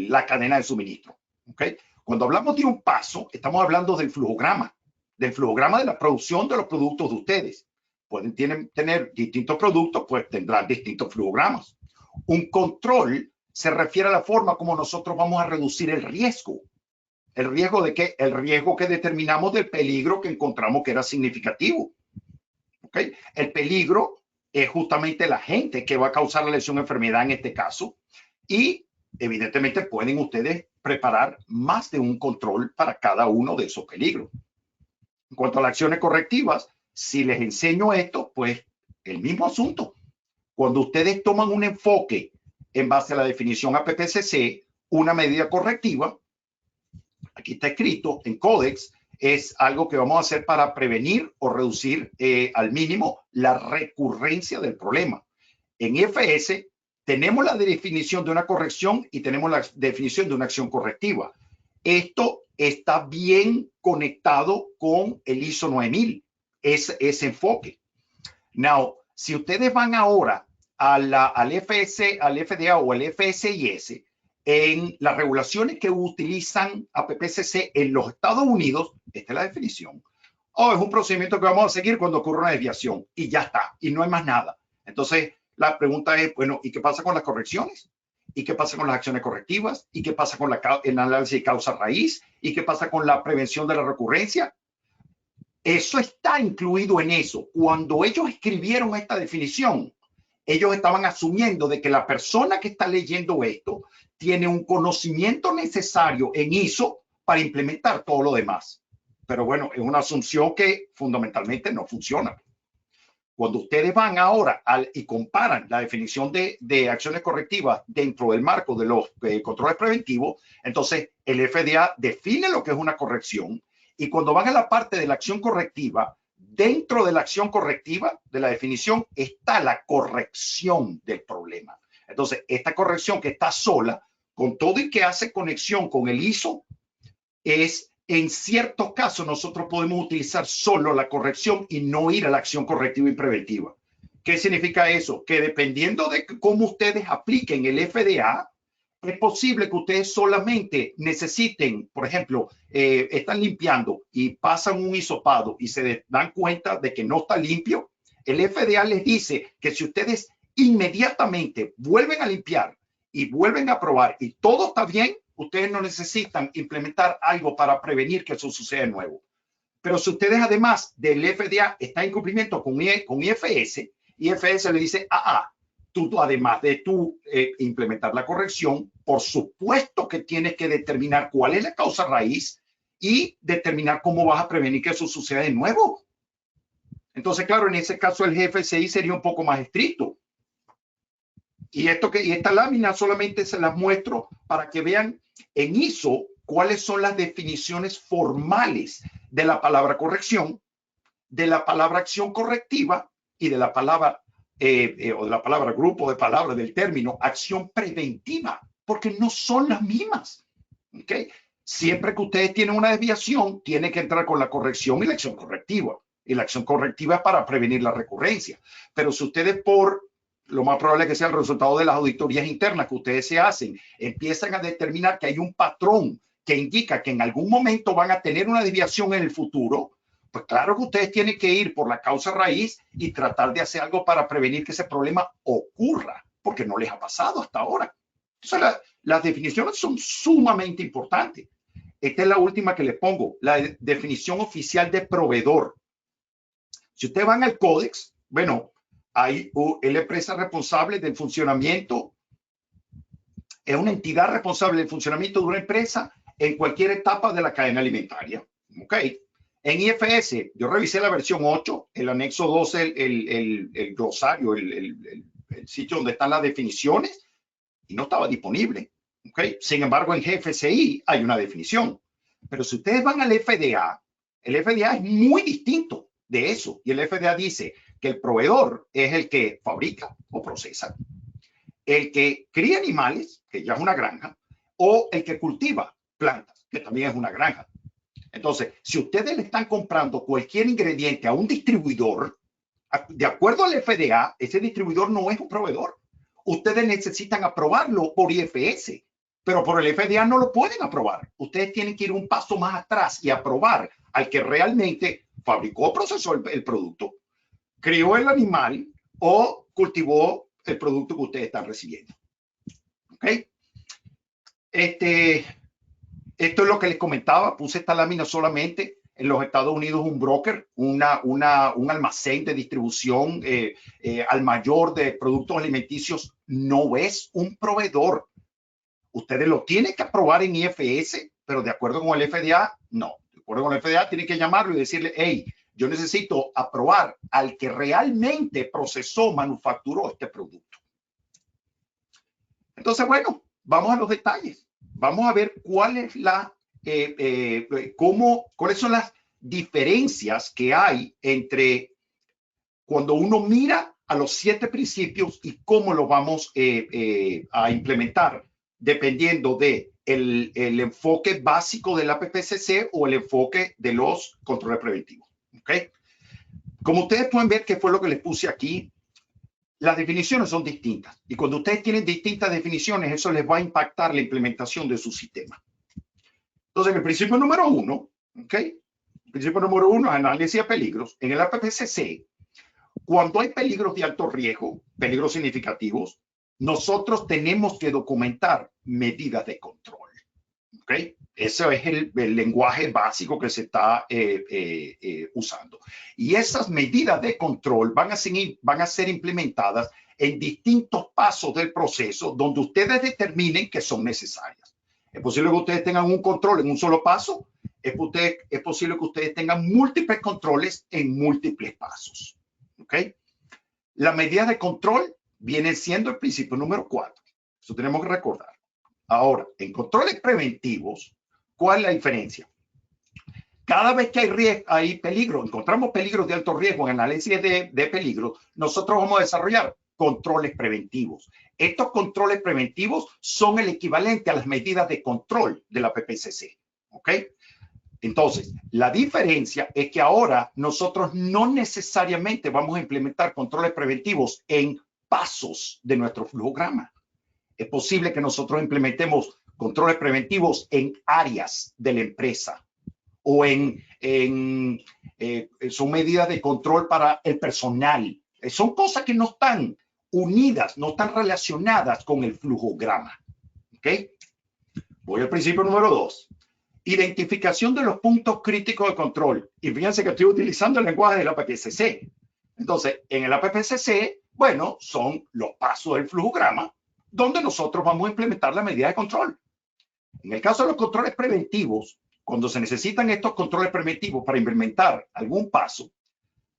la cadena de suministro. ¿Okay? Cuando hablamos de un paso, estamos hablando del flujograma de la producción de los productos de ustedes. Pueden tener distintos productos, pues tendrán distintos flujogramas. Un control se refiere a la forma como nosotros vamos a reducir el riesgo. ¿El riesgo de qué? El riesgo que determinamos del peligro que encontramos que era significativo. ¿Okay? El peligro es justamente el agente que va a causar la lesión o enfermedad en este caso. Y evidentemente pueden ustedes preparar más de un control para cada uno de esos peligros. En cuanto a las acciones correctivas, si les enseño esto, pues el mismo asunto. Cuando ustedes toman un enfoque en base a la definición APPCC, una medida correctiva, aquí está escrito en Codex, es algo que vamos a hacer para prevenir o reducir al mínimo la recurrencia del problema. En IFS tenemos la definición de una corrección y tenemos la definición de una acción correctiva. Esto está bien conectado con el ISO 9000, ese enfoque. Now, si ustedes van ahora al FDA o al FSIS, en las regulaciones que utilizan APPCC en los Estados Unidos, esta es la definición. Es un procedimiento que vamos a seguir cuando ocurra una desviación y ya está, y no hay más nada. Entonces, la pregunta es, bueno, ¿y qué pasa con las correcciones? ¿Y qué pasa con las acciones correctivas? ¿Y qué pasa con el análisis de causa raíz? ¿Y qué pasa con la prevención de la recurrencia? Eso está incluido en eso. Cuando ellos escribieron esta definición, ellos estaban asumiendo de que la persona que está leyendo esto tiene un conocimiento necesario en ISO para implementar todo lo demás. Pero bueno, es una asunción que fundamentalmente no funciona. Cuando ustedes van ahora y comparan la definición de acciones correctivas dentro del marco de los controles preventivos, entonces el FDA define lo que es una corrección, y cuando van a la parte de la acción correctiva, dentro de la acción correctiva de la definición está la corrección del problema. Entonces, esta corrección que está sola, con todo y que hace conexión con el ISO, es en ciertos casos nosotros podemos utilizar solo la corrección y no ir a la acción correctiva y preventiva. ¿Qué significa eso? Que dependiendo de cómo ustedes apliquen el FDA, es posible que ustedes solamente necesiten, por ejemplo, están limpiando y pasan un hisopado y se dan cuenta de que no está limpio. El FDA les dice que si ustedes inmediatamente vuelven a limpiar y vuelven a probar y todo está bien, ustedes no necesitan implementar algo para prevenir que eso suceda de nuevo. Pero si ustedes además del FDA están en cumplimiento con IFS, IFS le dice, tú además de implementar la corrección, por supuesto que tienes que determinar cuál es la causa raíz y determinar cómo vas a prevenir que eso suceda de nuevo. Entonces, claro, en ese caso el GFCI sería un poco más estricto. Y esta lámina solamente se las muestro para que vean en ISO cuáles son las definiciones formales de la palabra corrección, de la palabra acción correctiva y de la palabra o de la palabra grupo de palabras del término acción preventiva, porque no son las mismas. ¿Okay? Siempre que ustedes tienen una desviación, tienen que entrar con la corrección y la acción correctiva. Y la acción correctiva es para prevenir la recurrencia. Pero si ustedes lo más probable es que sea el resultado de las auditorías internas que ustedes se hacen, empiezan a determinar que hay un patrón que indica que en algún momento van a tener una desviación en el futuro, pues claro que ustedes tienen que ir por la causa raíz y tratar de hacer algo para prevenir que ese problema ocurra, porque no les ha pasado hasta ahora. Entonces, las definiciones son sumamente importantes. Esta es la última que les pongo, la definición oficial de proveedor. Si ustedes van al códex, bueno, hay la empresa responsable del funcionamiento, es una entidad responsable del funcionamiento de una empresa en cualquier etapa de la cadena alimentaria. ¿Ok? En IFS, yo revisé la versión 8, el anexo 12, el glosario, el sitio donde están las definiciones, y no estaba disponible. ¿Ok? Sin embargo, en GFCI hay una definición. Pero si ustedes van al FDA, el FDA es muy distinto de eso. Y el FDA dice que el proveedor es el que fabrica o procesa, el que cría animales, que ya es una granja, o el que cultiva plantas, que también es una granja. Entonces, si ustedes le están comprando cualquier ingrediente a un distribuidor, de acuerdo al FDA, ese distribuidor no es un proveedor. Ustedes necesitan aprobarlo por IFS, pero por el FDA no lo pueden aprobar. Ustedes tienen que ir un paso más atrás y aprobar al que realmente fabricó o procesó el producto, crió el animal o cultivó el producto que ustedes están recibiendo. ¿Ok? Esto es lo que les comentaba. Puse esta lámina solamente. En los Estados Unidos, un broker, un almacén de distribución al mayor de productos alimenticios no es un proveedor. Ustedes lo tienen que aprobar en IFS, pero de acuerdo con el FDA, no. De acuerdo con el FDA, tienen que llamarlo y decirle, hey, yo necesito aprobar al que realmente procesó, manufacturó este producto. Entonces, bueno, vamos a los detalles. Vamos a ver cuáles son las diferencias que hay entre cuando uno mira a los 7 principios y cómo los vamos a implementar, dependiendo de el enfoque básico del APPCC o el enfoque de los controles preventivos. ¿Okay? Como ustedes pueden ver, que fue lo que les puse aquí, las definiciones son distintas. Y cuando ustedes tienen distintas definiciones, eso les va a impactar la implementación de su sistema. Entonces, el principio número 1, ¿ok? El principio número 1 es análisis de peligros. En el APPCC, cuando hay peligros de alto riesgo, peligros significativos, nosotros tenemos que documentar medidas de control. ¿Ok? Ese es el lenguaje básico que se está usando. Y esas medidas de control van a ser implementadas en distintos pasos del proceso donde ustedes determinen que son necesarias. Es posible que ustedes tengan un control en un solo paso. Es posible que ustedes tengan múltiples controles en múltiples pasos. ¿Ok? Las medidas de control vienen siendo el principio número 4. Eso tenemos que recordar. Ahora, en controles preventivos, ¿cuál es la diferencia? Cada vez que hay peligro, encontramos peligros de alto riesgo en análisis de peligro, nosotros vamos a desarrollar controles preventivos. Estos controles preventivos son el equivalente a las medidas de control de la PPCC. ¿Ok? Entonces, la diferencia es que ahora nosotros no necesariamente vamos a implementar controles preventivos en pasos de nuestro flujograma. Es posible que nosotros implementemos controles preventivos en áreas de la empresa o son medidas de control para el personal. Son cosas que no están unidas, no están relacionadas con el flujograma. ¿Ok? Voy al principio número 2. Identificación de los puntos críticos de control. Y fíjense que estoy utilizando el lenguaje de la PPCC. Entonces, en el PPCC, bueno, son los pasos del flujograma donde nosotros vamos a implementar la medida de control. En el caso de los controles preventivos, cuando se necesitan estos controles preventivos para implementar algún paso,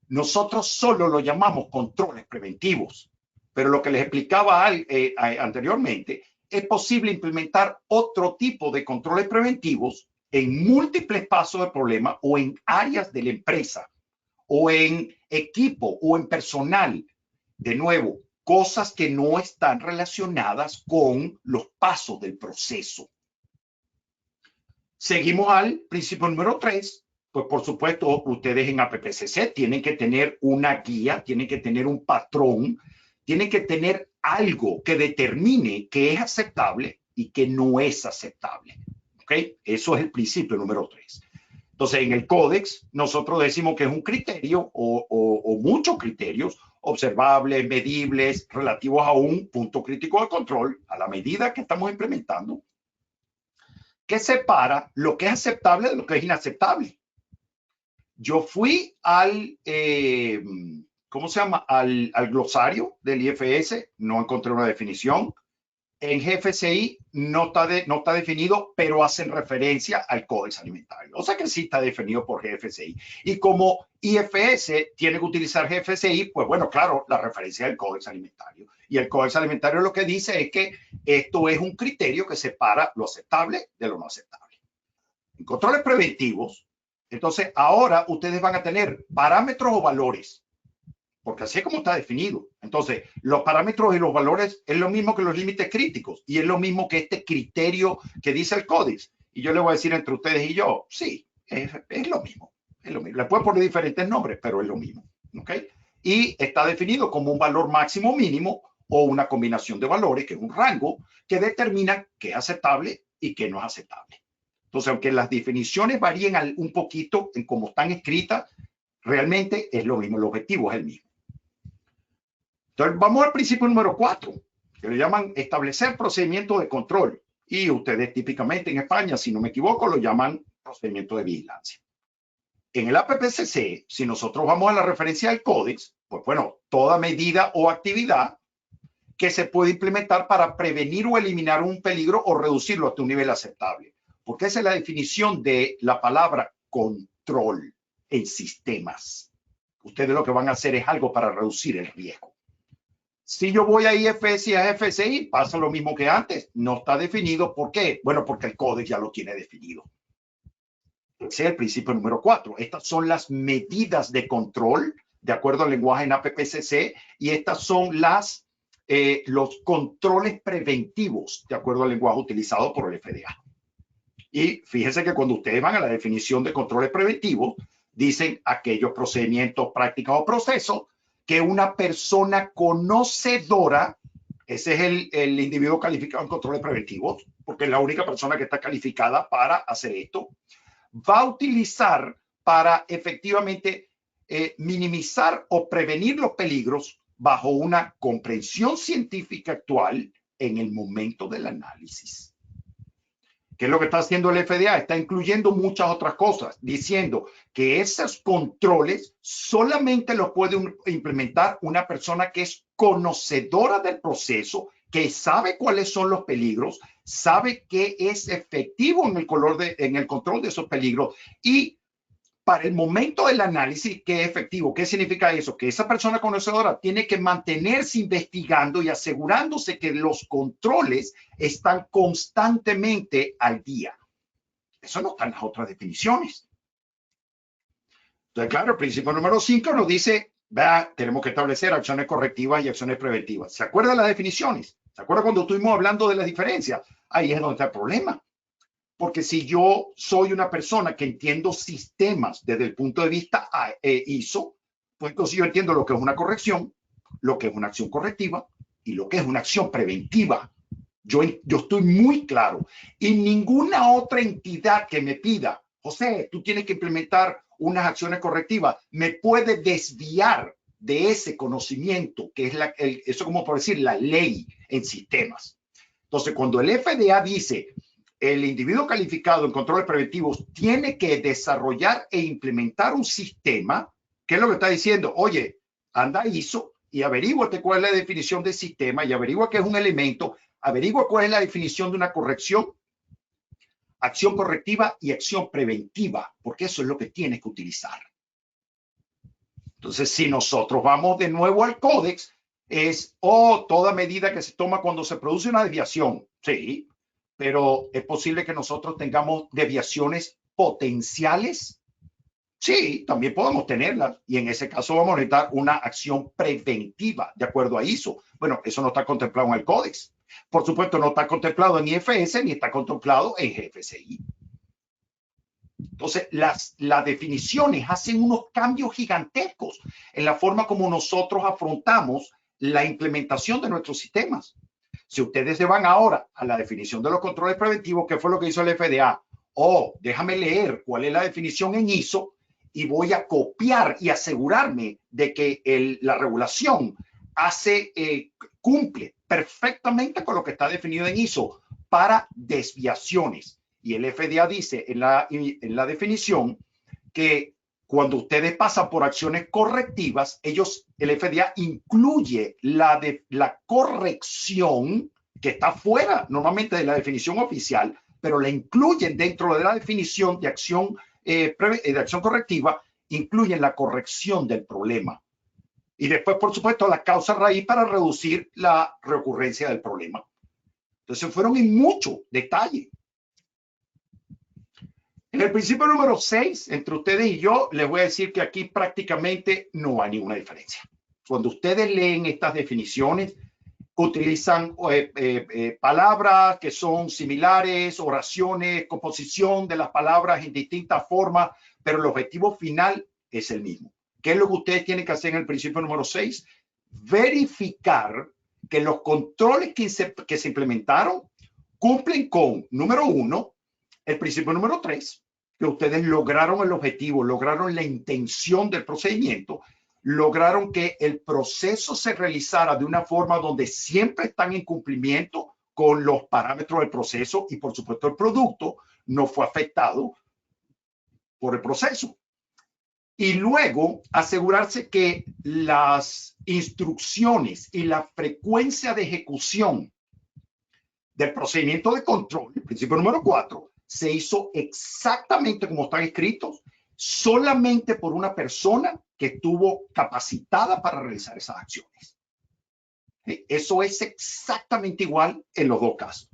nosotros solo lo llamamos controles preventivos. Pero lo que les explicaba anteriormente, es posible implementar otro tipo de controles preventivos en múltiples pasos del problema o en áreas de la empresa o en equipo o en personal. De nuevo, cosas que no están relacionadas con los pasos del proceso. Seguimos al principio número 3. Pues por supuesto, ustedes en APPCC tienen que tener una guía, tienen que tener un patrón, tienen que tener algo que determine qué es aceptable y qué no es aceptable. ¿Ok? Eso es el principio número 3. Entonces, en el códex, nosotros decimos que es un criterio o muchos criterios observables, medibles, relativos a un punto crítico de control, a la medida que estamos implementando, que separa lo que es aceptable de lo que es inaceptable. Yo fui al, ¿cómo se llama? Al glosario del IFS, no encontré una definición. En GFCI no está definido, pero hacen referencia al Códex Alimentario. O sea que sí está definido por GFCI. Y como IFS tiene que utilizar GFCI, pues bueno, claro, la referencia del Códex Alimentario. Y el Códex Alimentario lo que dice es que esto es un criterio que separa lo aceptable de lo no aceptable. En controles preventivos, entonces ahora ustedes van a tener parámetros o valores, porque así es como está definido. Entonces, los parámetros y los valores es lo mismo que los límites críticos y es lo mismo que este criterio que dice el códice. Y yo le voy a decir entre ustedes y yo, sí, es lo mismo. Es lo mismo. Le puedo poner diferentes nombres, pero es lo mismo. ¿Ok? Y está definido como un valor máximo o mínimo o una combinación de valores, que es un rango, que determina qué es aceptable y qué no es aceptable. Entonces, aunque las definiciones varíen un poquito en cómo están escritas, realmente es lo mismo, el objetivo es el mismo. Entonces, vamos al principio número 4, que le llaman establecer procedimientos de control. Y ustedes típicamente en España, si no me equivoco, lo llaman procedimiento de vigilancia. En el APPCC, si nosotros vamos a la referencia del códex, pues bueno, toda medida o actividad que se puede implementar para prevenir o eliminar un peligro o reducirlo hasta un nivel aceptable. Porque esa es la definición de la palabra control en sistemas. Ustedes lo que van a hacer es algo para reducir el riesgo. Si yo voy a IFS y a GFCI, pasa lo mismo que antes. No está definido. ¿Por qué? Bueno, porque el código ya lo tiene definido. Ese es el principio número 4. Estas son las medidas de control de acuerdo al lenguaje en APPCC y estas son los controles preventivos de acuerdo al lenguaje utilizado por el FDA. Y fíjense que cuando ustedes van a la definición de controles preventivos, dicen aquellos procedimientos, prácticas o procesos que una persona conocedora, ese es el individuo calificado en controles preventivos, porque es la única persona que está calificada para hacer esto, va a utilizar para efectivamente minimizar o prevenir los peligros bajo una comprensión científica actual en el momento del análisis. ¿Qué es lo que está haciendo el FDA? Está incluyendo muchas otras cosas, diciendo que esos controles solamente los puede implementar una persona que es conocedora del proceso, que sabe cuáles son los peligros, sabe que es efectivo en el control de esos peligros y para el momento del análisis, ¿qué es efectivo? ¿Qué significa eso? Que esa persona conocedora tiene que mantenerse investigando y asegurándose que los controles están constantemente al día. Eso no está en las otras definiciones. Entonces, claro, el principio número 5 nos dice, vea, tenemos que establecer acciones correctivas y acciones preventivas. ¿Se acuerdan las definiciones? ¿Se acuerdan cuando estuvimos hablando de la diferencia? Ahí es donde está el problema. Porque si yo soy una persona que entiendo sistemas desde el punto de vista ISO, pues entonces yo entiendo lo que es una corrección, lo que es una acción correctiva y lo que es una acción preventiva. Yo estoy muy claro. Y ninguna otra entidad que me pida, José, tú tienes que implementar unas acciones correctivas, me puede desviar de ese conocimiento, que es eso como por decir la ley en sistemas. Entonces, cuando el FDA dice el individuo calificado en controles preventivos tiene que desarrollar e implementar un sistema, ¿qué es lo que está diciendo? Oye, anda a ISO y averíguate cuál es la definición de sistema y averigua qué es un elemento, averigua cuál es la definición de una corrección, acción correctiva y acción preventiva, porque eso es lo que tienes que utilizar. Entonces, si nosotros vamos de nuevo al códex, es toda medida que se toma cuando se produce una desviación. Sí, pero es posible que nosotros tengamos desviaciones potenciales. Sí, también podemos tenerlas y en ese caso vamos a necesitar una acción preventiva de acuerdo a ISO. Bueno, eso no está contemplado en el códex. Por supuesto, no está contemplado en IFS ni está contemplado en GFCI. Entonces, las definiciones hacen unos cambios gigantescos en la forma como nosotros afrontamos la implementación de nuestros sistemas. Si ustedes se van ahora a la definición de los controles preventivos, ¿qué fue lo que hizo el FDA? Déjame leer cuál es la definición en ISO y voy a copiar y asegurarme de que la regulación cumple perfectamente con lo que está definido en ISO para desviaciones. Y el FDA dice en la definición que cuando ustedes pasan por acciones correctivas, el FDA incluye la corrección que está fuera normalmente de la definición oficial, pero la incluyen dentro de la definición de acción correctiva, incluyen la corrección del problema. Y después, por supuesto, la causa raíz para reducir la recurrencia del problema. Entonces, fueron en mucho detalle. En el principio número 6, entre ustedes y yo, les voy a decir que aquí prácticamente no hay ninguna diferencia. Cuando ustedes leen estas definiciones, utilizan palabras que son similares, oraciones, composición de las palabras en distintas formas, pero el objetivo final es el mismo. ¿Qué es lo que ustedes tienen que hacer en el principio número 6? Verificar que los controles que se implementaron cumplen con, número 1, el principio número 3, que ustedes lograron el objetivo, lograron la intención del procedimiento, lograron que el proceso se realizara de una forma donde siempre están en cumplimiento con los parámetros del proceso y, por supuesto, el producto no fue afectado por el proceso. Y luego asegurarse que las instrucciones y la frecuencia de ejecución del procedimiento de control, el principio número 4, se hizo exactamente como están escritos, solamente por una persona que estuvo capacitada para realizar esas acciones. Eso es exactamente igual en los dos casos.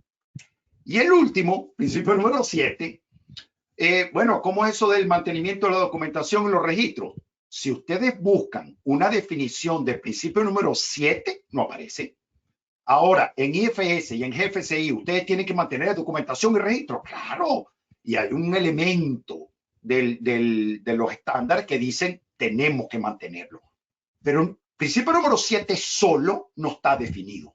Y el último, principio número 7, bueno, ¿cómo es eso del mantenimiento de la documentación y los registros? Si ustedes buscan una definición del principio número 7, no aparece. Ahora, en IFS y en GFCI, ustedes tienen que mantener documentación y registro. Claro, y hay un elemento de los estándares que dicen tenemos que mantenerlo. Pero el principio número 7 solo no está definido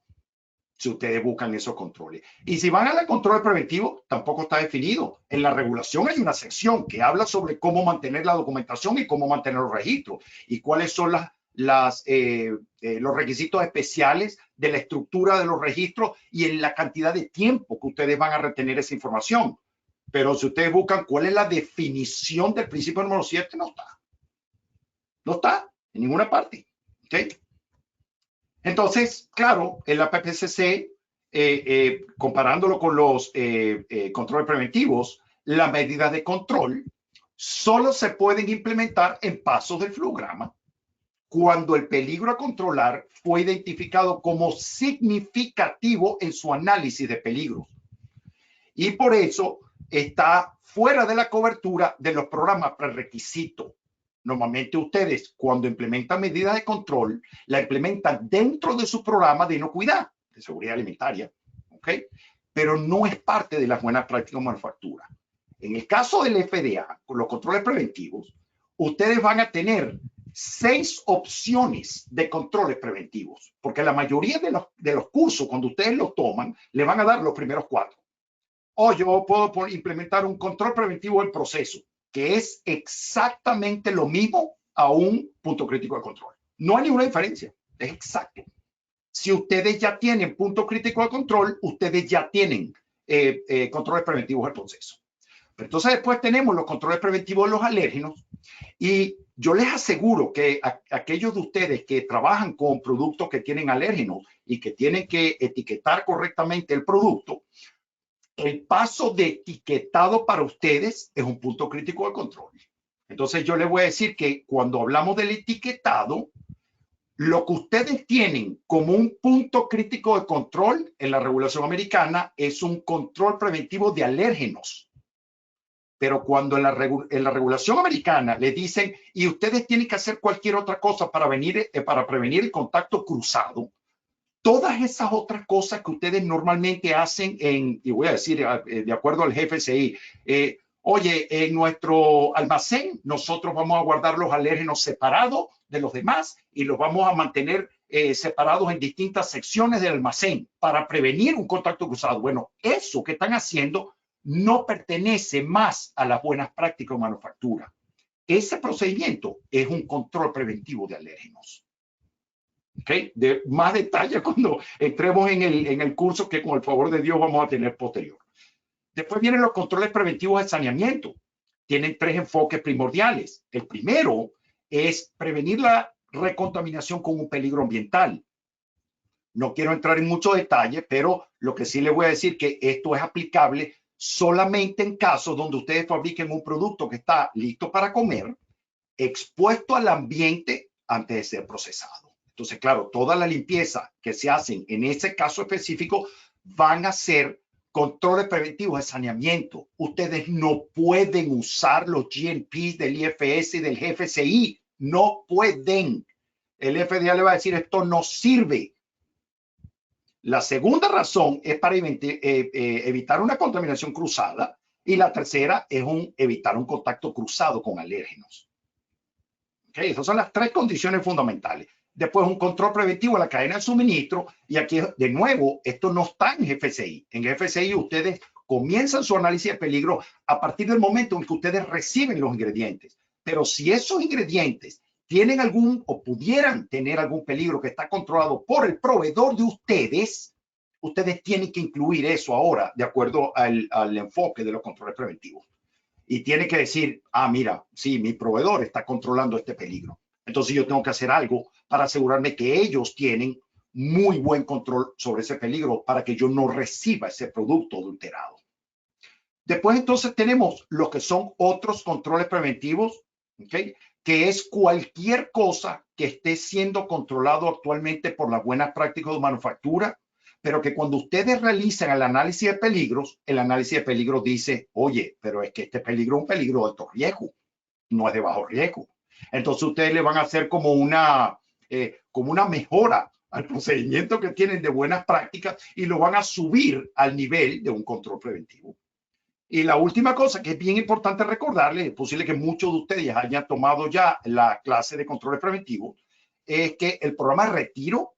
si ustedes buscan esos controles. Y si van al control preventivo, tampoco está definido. En la regulación hay una sección que habla sobre cómo mantener la documentación y cómo mantener los registros y cuáles son los requisitos especiales de la estructura de los registros y en la cantidad de tiempo que ustedes van a retener esa información. Pero si ustedes buscan cuál es la definición del principio número 7, no está. No está en ninguna parte. ¿Okay? Entonces, claro, el APPCC, comparándolo con los controles preventivos, las medidas de control solo se pueden implementar en pasos del flujograma cuando el peligro a controlar fue identificado como significativo en su análisis de peligro. Y por eso está fuera de la cobertura de los programas prerequisitos. Normalmente ustedes, cuando implementan medidas de control, la implementan dentro de su programa de inocuidad, de seguridad alimentaria, ¿ok? Pero no es parte de las buenas prácticas de manufactura. En el caso del FDA, con los controles preventivos, ustedes van a tener 6 opciones de controles preventivos, porque la mayoría de los cursos, cuando ustedes los toman, le van a dar los primeros 4. O yo puedo implementar un control preventivo del proceso, que es exactamente lo mismo a un punto crítico de control. No hay ninguna diferencia, es exacto. Si ustedes ya tienen punto crítico de control, ustedes ya tienen controles preventivos del proceso. Pero entonces después tenemos los controles preventivos de los alérgenos y yo les aseguro que aquellos de ustedes que trabajan con productos que tienen alérgenos y que tienen que etiquetar correctamente el producto, el paso de etiquetado para ustedes es un punto crítico de control. Entonces yo les voy a decir que cuando hablamos del etiquetado, lo que ustedes tienen como un punto crítico de control en la regulación americana es un control preventivo de alérgenos. Pero cuando en la regulación americana le dicen, y ustedes tienen que hacer cualquier otra cosa para prevenir el contacto cruzado, todas esas otras cosas que ustedes normalmente hacen y voy a decir, de acuerdo al GFCI, oye, en nuestro almacén nosotros vamos a guardar los alérgenos separados de los demás y los vamos a mantener separados en distintas secciones del almacén para prevenir un contacto cruzado. Bueno, eso que están haciendo no pertenece más a las buenas prácticas de manufactura. Ese procedimiento es un control preventivo de alérgenos. ¿Okay? De más detalle cuando entremos en el curso que con el favor de Dios vamos a tener posterior. Después vienen los controles preventivos de saneamiento. Tienen 3 enfoques primordiales. El primero es prevenir la recontaminación con un peligro ambiental. No quiero entrar en mucho detalle, pero lo que sí les voy a decir que esto es aplicable solamente en casos donde ustedes fabriquen un producto que está listo para comer, expuesto al ambiente antes de ser procesado. Entonces, claro, toda la limpieza que se hacen en ese caso específico van a ser controles preventivos de saneamiento. Ustedes no pueden usar los GMPs del IFS y del GFCI. No pueden. El FDA le va a decir, esto no sirve. La segunda razón es para evitar una contaminación cruzada y la tercera es evitar un contacto cruzado con alérgenos. Okay, esas son las 3 condiciones fundamentales. Después un control preventivo de la cadena de suministro y aquí de nuevo esto no está en GFCI. En GFCI ustedes comienzan su análisis de peligro a partir del momento en que ustedes reciben los ingredientes. Pero si esos ingredientes tienen algún o pudieran tener algún peligro que está controlado por el proveedor de ustedes, ustedes tienen que incluir eso ahora de acuerdo al enfoque de los controles preventivos. Y tiene que decir, mira, sí, mi proveedor está controlando este peligro. Entonces yo tengo que hacer algo para asegurarme que ellos tienen muy buen control sobre ese peligro para que yo no reciba ese producto adulterado. Después entonces tenemos lo que son otros controles preventivos, ¿okay? Que es cualquier cosa que esté siendo controlado actualmente por las buenas prácticas de manufactura, pero que cuando ustedes realizan el análisis de peligros, el análisis de peligros dice, oye, pero es que este peligro es un peligro de alto riesgo, no es de bajo riesgo. Entonces ustedes le van a hacer como una mejora al procedimiento que tienen de buenas prácticas y lo van a subir al nivel de un control preventivo. Y la última cosa que es bien importante recordarles, es posible que muchos de ustedes hayan tomado ya la clase de controles preventivos, es que el programa de retiro,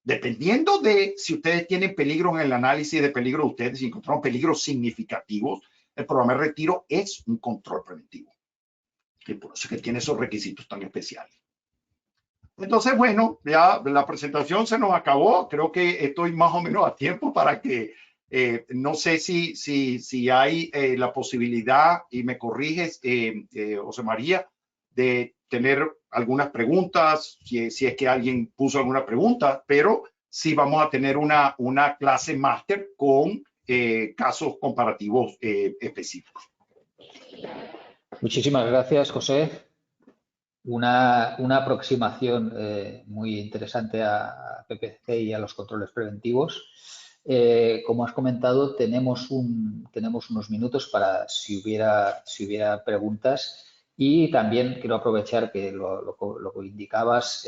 dependiendo de si ustedes tienen peligro en el análisis de peligro de ustedes, si encontraron peligros significativos, el programa de retiro es un control preventivo. Y por eso es que tiene esos requisitos tan especiales. Entonces, bueno, ya la presentación se nos acabó. Creo que estoy más o menos a tiempo para que, no sé si hay la posibilidad, y me corriges, José María, de tener algunas preguntas, si es que alguien puso alguna pregunta, pero sí vamos a tener una clase máster con casos comparativos específicos. Muchísimas gracias, José. Una aproximación muy interesante a PPC y a los controles preventivos. Como has comentado, tenemos unos minutos para si hubiera preguntas, y también quiero aprovechar que lo indicabas.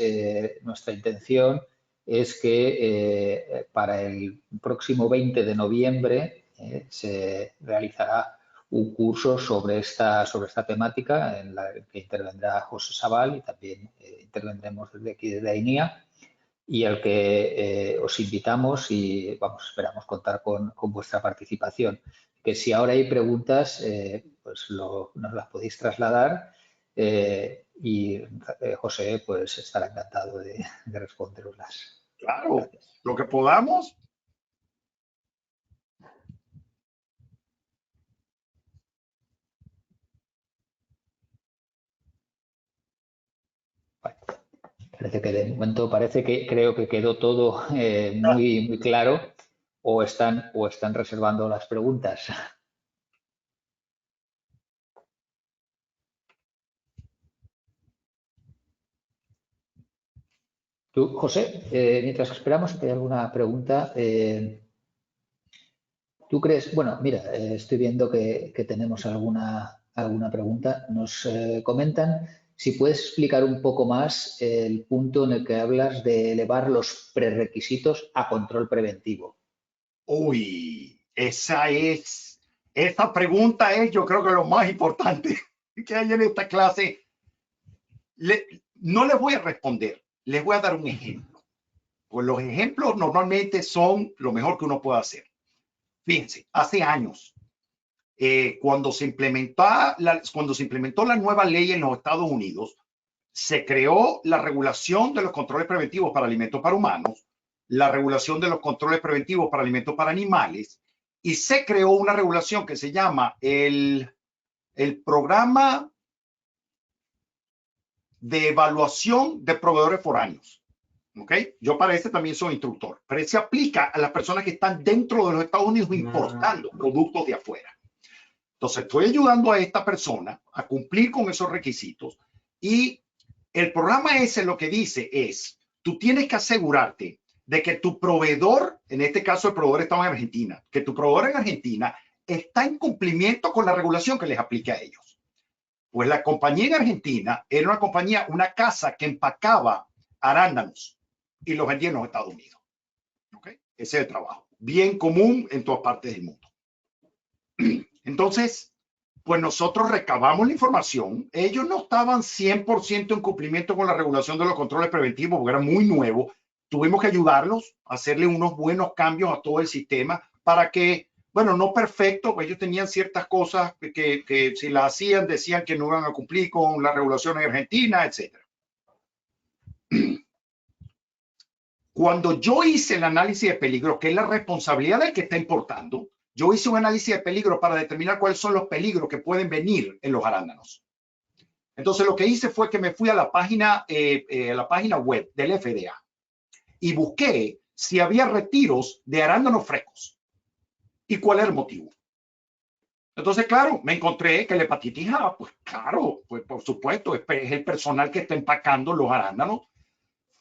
Nuestra intención es que para el próximo 20 de noviembre se realizará un curso sobre esta temática, en la que intervendrá José Sabal, y también intervendremos desde aquí, desde AINIA, y al que os invitamos, y esperamos contar con vuestra participación. Que si ahora hay preguntas, pues nos las podéis trasladar, y José pues estará encantado de responderoslas. Claro, Gracias. lo que podamos. Parece que de momento creo que quedó todo muy claro, o están reservando las preguntas. Tú, José, mientras esperamos, si hay alguna pregunta, ¿tú crees? Bueno, mira, estoy viendo que tenemos alguna pregunta. Nos comentan si puedes explicar un poco más el punto en el que hablas de elevar los prerequisitos a control preventivo. Uy, esa pregunta es, yo creo que lo más importante que hay en esta clase. No les voy a responder, les voy a dar un ejemplo. Pues los ejemplos normalmente son lo mejor que uno puede hacer. Fíjense, hace años, cuando se implementó la nueva ley en los Estados Unidos, se creó la regulación de los controles preventivos para alimentos para humanos, la regulación de los controles preventivos para alimentos para animales, y se creó una regulación que se llama el programa de evaluación de proveedores foráneos. ¿Okay? Yo para este también soy instructor, pero se aplica a las personas que están dentro de los Estados Unidos importando productos de afuera. Entonces, estoy ayudando a esta persona a cumplir con esos requisitos, y el programa ese lo que dice es, tú tienes que asegurarte de que tu proveedor, en este caso el proveedor estaba en Argentina, que tu proveedor en Argentina está en cumplimiento con la regulación que les aplique a ellos. Pues la compañía en Argentina era una compañía, una casa que empacaba arándanos y los vendía en los Estados Unidos. ¿Okay? Ese es el trabajo. Bien común en todas partes del mundo. Entonces, pues nosotros recabamos la información. Ellos no estaban 100% en cumplimiento con la regulación de los controles preventivos porque era muy nuevo. Tuvimos que ayudarlos a hacerle unos buenos cambios a todo el sistema para que, bueno, no perfecto, pues ellos tenían ciertas cosas que si las hacían decían que no iban a cumplir con la regulación en Argentina, etc. Cuando yo hice el análisis de peligro, que es la responsabilidad del que está importando, yo hice un análisis de peligro para determinar cuáles son los peligros que pueden venir en los arándanos. Entonces lo que hice fue que me fui a la página web del FDA y busqué si había retiros de arándanos frescos y cuál era el motivo. Entonces, claro, me encontré que la hepatitis A, pues claro, pues por supuesto, es el personal que está empacando los arándanos.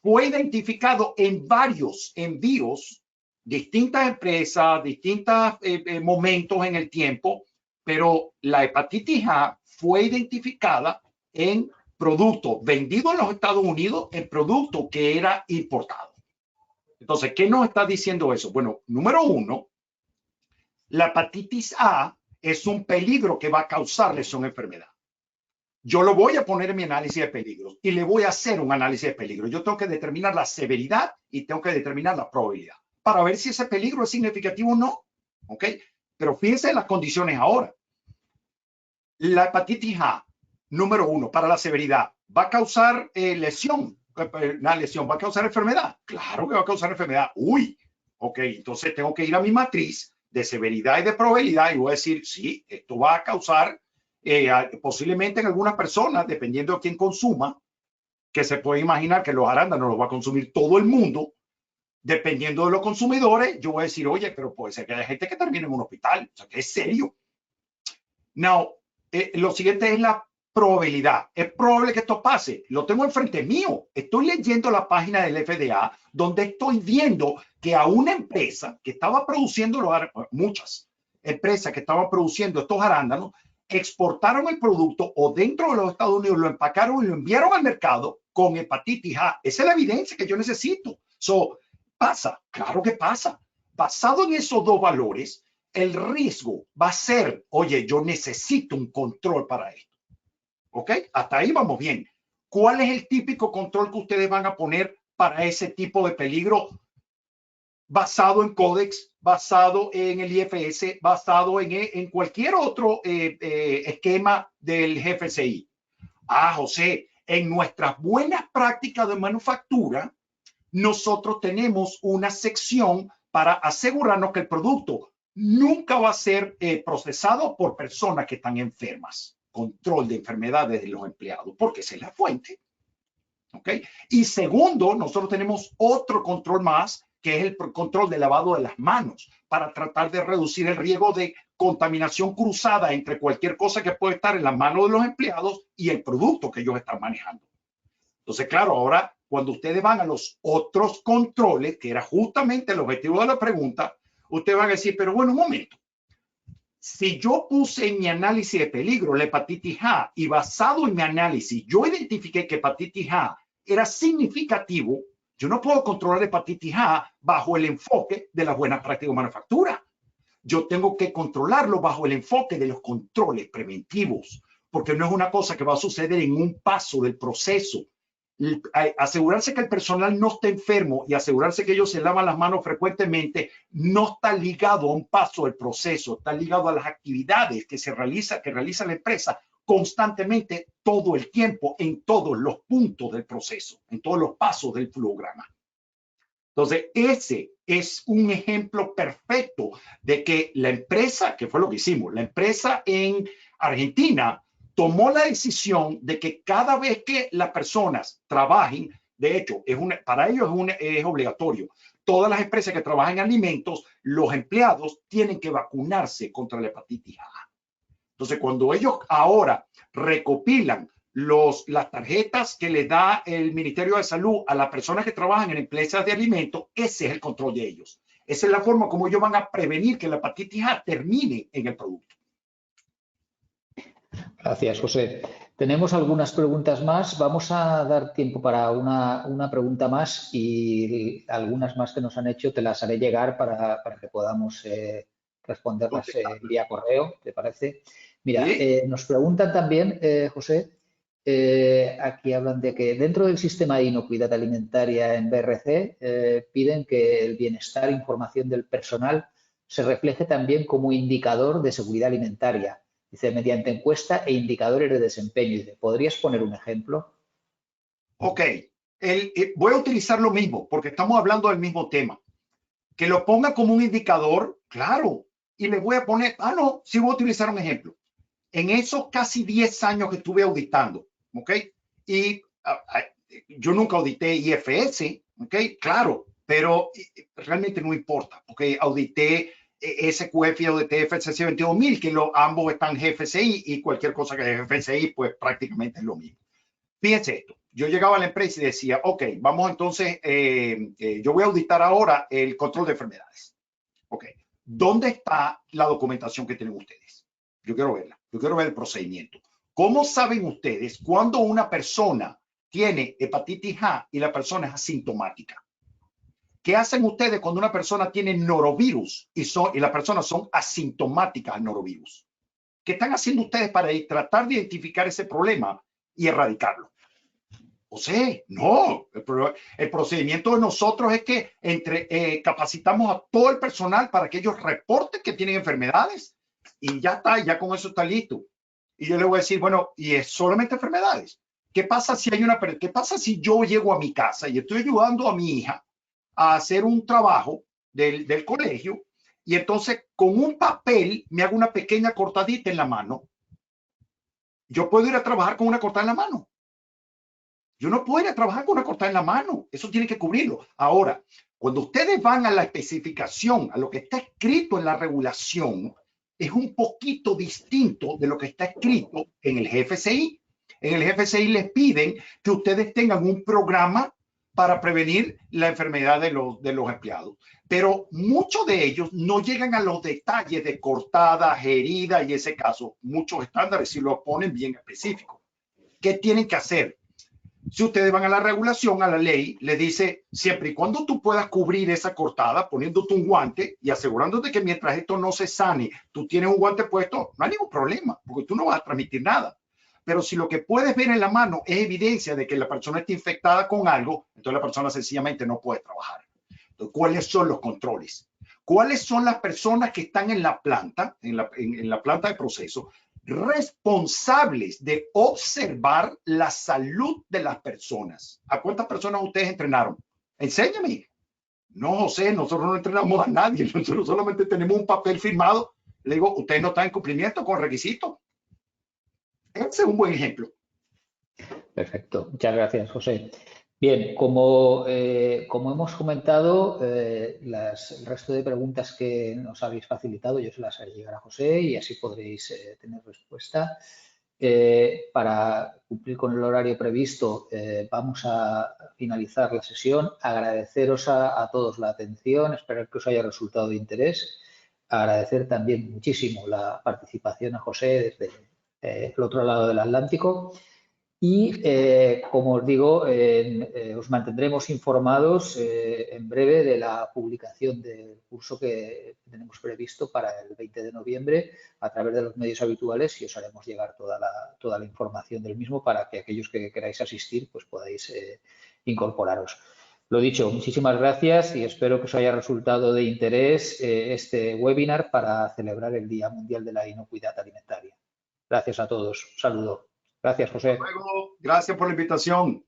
Fue identificado en varios envíos, distintas empresas, distintos momentos en el tiempo, pero la hepatitis A fue identificada en producto vendido en los Estados Unidos, en producto que era importado. Entonces, ¿qué nos está diciendo eso? Bueno, número uno, la hepatitis A es un peligro que va a causar lesión o enfermedad. Yo lo voy a poner en mi análisis de peligros y le voy a hacer un análisis de peligro. Yo tengo que determinar la severidad y tengo que determinar la probabilidad para ver si ese peligro es significativo o no. ¿Ok? Pero fíjense en las condiciones ahora. La hepatitis A, número uno, para la severidad, va a causar lesión. una lesión va a causar enfermedad. Claro que va a causar enfermedad. Uy, ok, entonces tengo que ir a mi matriz de severidad y de probabilidad y voy a decir, sí, esto va a causar posiblemente en algunas personas, dependiendo de quién consuma, que se puede imaginar que los arándanos los va a consumir todo el mundo. Dependiendo de los consumidores, yo voy a decir, oye, pero puede ser que haya gente que termine en un hospital. O sea, que es serio. Now, lo siguiente es la probabilidad. Es probable que esto pase. Lo tengo enfrente mío. Estoy leyendo la página del FDA donde estoy viendo que a una empresa que estaba produciendo muchas empresas que estaban produciendo estos arándanos exportaron el producto o dentro de los Estados Unidos lo empacaron y lo enviaron al mercado con hepatitis A. Esa es la evidencia que yo necesito. ¿Pasa? Claro que pasa. Basado en esos dos valores, el riesgo va a ser, oye, yo necesito un control para esto. ¿Ok? Hasta ahí vamos bien. ¿Cuál es el típico control que ustedes van a poner para ese tipo de peligro? Basado en Codex, basado en el IFS, basado en cualquier otro esquema del GFCI. José, en nuestras buenas prácticas de manufactura, nosotros tenemos una sección para asegurarnos que el producto nunca va a ser procesado por personas que están enfermas. Control de enfermedades de los empleados, porque esa es la fuente. ¿Ok? Y segundo, nosotros tenemos otro control más, que es el control de lavado de las manos, para tratar de reducir el riesgo de contaminación cruzada entre cualquier cosa que puede estar en las manos de los empleados y el producto que ellos están manejando. Entonces, claro, ahora cuando ustedes van a los otros controles, que era justamente el objetivo de la pregunta, ustedes van a decir, pero bueno, un momento. Si yo puse en mi análisis de peligro la hepatitis A y basado en mi análisis yo identifiqué que hepatitis A era significativo, yo no puedo controlar hepatitis A bajo el enfoque de las buenas prácticas de manufactura. Yo tengo que controlarlo bajo el enfoque de los controles preventivos, porque no es una cosa que va a suceder en un paso del proceso. Asegurarse que el personal no esté enfermo y asegurarse que ellos se lavan las manos frecuentemente no está ligado a un paso del proceso, está ligado a las actividades que realiza la empresa constantemente todo el tiempo en todos los puntos del proceso, en todos los pasos del flujograma. Entonces, ese es un ejemplo perfecto de que la empresa, que fue lo que hicimos, la empresa en Argentina tomó la decisión de que cada vez que las personas trabajen, de hecho, para ellos es obligatorio. Todas las empresas que trabajan en alimentos, los empleados tienen que vacunarse contra la hepatitis A. Entonces, cuando ellos ahora recopilan las tarjetas que le da el Ministerio de Salud a las personas que trabajan en empresas de alimentos, ese es el control de ellos. Esa es la forma como ellos van a prevenir que la hepatitis A termine en el producto. Gracias, José. Tenemos algunas preguntas más. Vamos a dar tiempo para una pregunta más y algunas más que nos han hecho te las haré llegar para que podamos responderlas vía correo, ¿te parece? Mira, ¿Sí? Nos preguntan también, José, aquí hablan de que dentro del sistema de inocuidad alimentaria en BRC piden que el bienestar e información del personal se refleje también como indicador de seguridad alimentaria. Dice, mediante encuesta e indicadores de desempeño. Dice, ¿podrías poner un ejemplo? Ok, voy a utilizar lo mismo porque estamos hablando del mismo tema. Que lo ponga como un indicador, claro, y le voy a poner, no, sí voy a utilizar un ejemplo. En esos casi 10 años que estuve auditando, ¿ok? Y yo nunca audité IFS, ¿ok? Claro, pero realmente no importa, porque audité SQF y audité FCC 22000, que ambos están GFCI y cualquier cosa que es GFCI, pues prácticamente es lo mismo. Fíjense esto, yo llegaba a la empresa y decía, ok, vamos entonces, yo voy a auditar ahora el control de enfermedades. Ok, ¿dónde está la documentación que tienen ustedes? Yo quiero verla, yo quiero ver el procedimiento. ¿Cómo saben ustedes cuando una persona tiene hepatitis A y la persona es asintomática? ¿Qué hacen ustedes cuando una persona tiene norovirus y las personas son asintomáticas al norovirus? ¿Qué están haciendo ustedes para tratar de identificar ese problema y erradicarlo? O sea, no, el procedimiento de nosotros es que capacitamos a todo el personal para que ellos reporten que tienen enfermedades y ya está, ya con eso está listo. Y yo le voy a decir, bueno, ¿y es solamente enfermedades? ¿Qué pasa si qué pasa si yo llego a mi casa y estoy ayudando a mi hija a hacer un trabajo del colegio y entonces con un papel me hago una pequeña cortadita en la mano? Yo puedo ir a trabajar con una cortada en la mano. Yo no puedo ir a trabajar con una cortada en la mano. Eso tiene que cubrirlo. Ahora, cuando ustedes van a la especificación, a lo que está escrito en la regulación, es un poquito distinto de lo que está escrito en el GFCI. En el GFCI les piden que ustedes tengan un programa para prevenir la enfermedad de los empleados. Pero muchos de ellos no llegan a los detalles de cortadas, heridas y ese caso. Muchos estándares sí lo ponen bien específicos. ¿Qué tienen que hacer? Si ustedes van a la regulación, a la ley, le dice, siempre y cuando tú puedas cubrir esa cortada poniéndote un guante y asegurándote que mientras esto no se sane, tú tienes un guante puesto, no hay ningún problema, porque tú no vas a transmitir nada. Pero si lo que puedes ver en la mano es evidencia de que la persona está infectada con algo, entonces la persona sencillamente no puede trabajar. Entonces, ¿cuáles son los controles? ¿Cuáles son las personas que están en la planta, en la planta de proceso, responsables de observar la salud de las personas? ¿A cuántas personas ustedes entrenaron? Enséñame. No, José, nosotros no entrenamos a nadie. Nosotros solamente tenemos un papel firmado. Le digo, ustedes no están en cumplimiento con requisitos. Ese es un buen ejemplo. Perfecto. Muchas gracias, José. Bien, como hemos comentado, el resto de preguntas que nos habéis facilitado yo se las haré llegar a José y así podréis tener respuesta. Para cumplir con el horario previsto, vamos a finalizar la sesión. Agradeceros a todos la atención, espero que os haya resultado de interés. Agradecer también muchísimo la participación a José desde el otro lado del Atlántico. Y, como os digo, os mantendremos informados en breve de la publicación del curso que tenemos previsto para el 20 de noviembre a través de los medios habituales y os haremos llegar toda la información del mismo para que aquellos que queráis asistir pues podáis incorporaros. Lo dicho, muchísimas gracias y espero que os haya resultado de interés este webinar para celebrar el Día Mundial de la Inocuidad Alimentaria. Gracias a todos. Un saludo. Gracias, José. Hasta luego. Gracias por la invitación.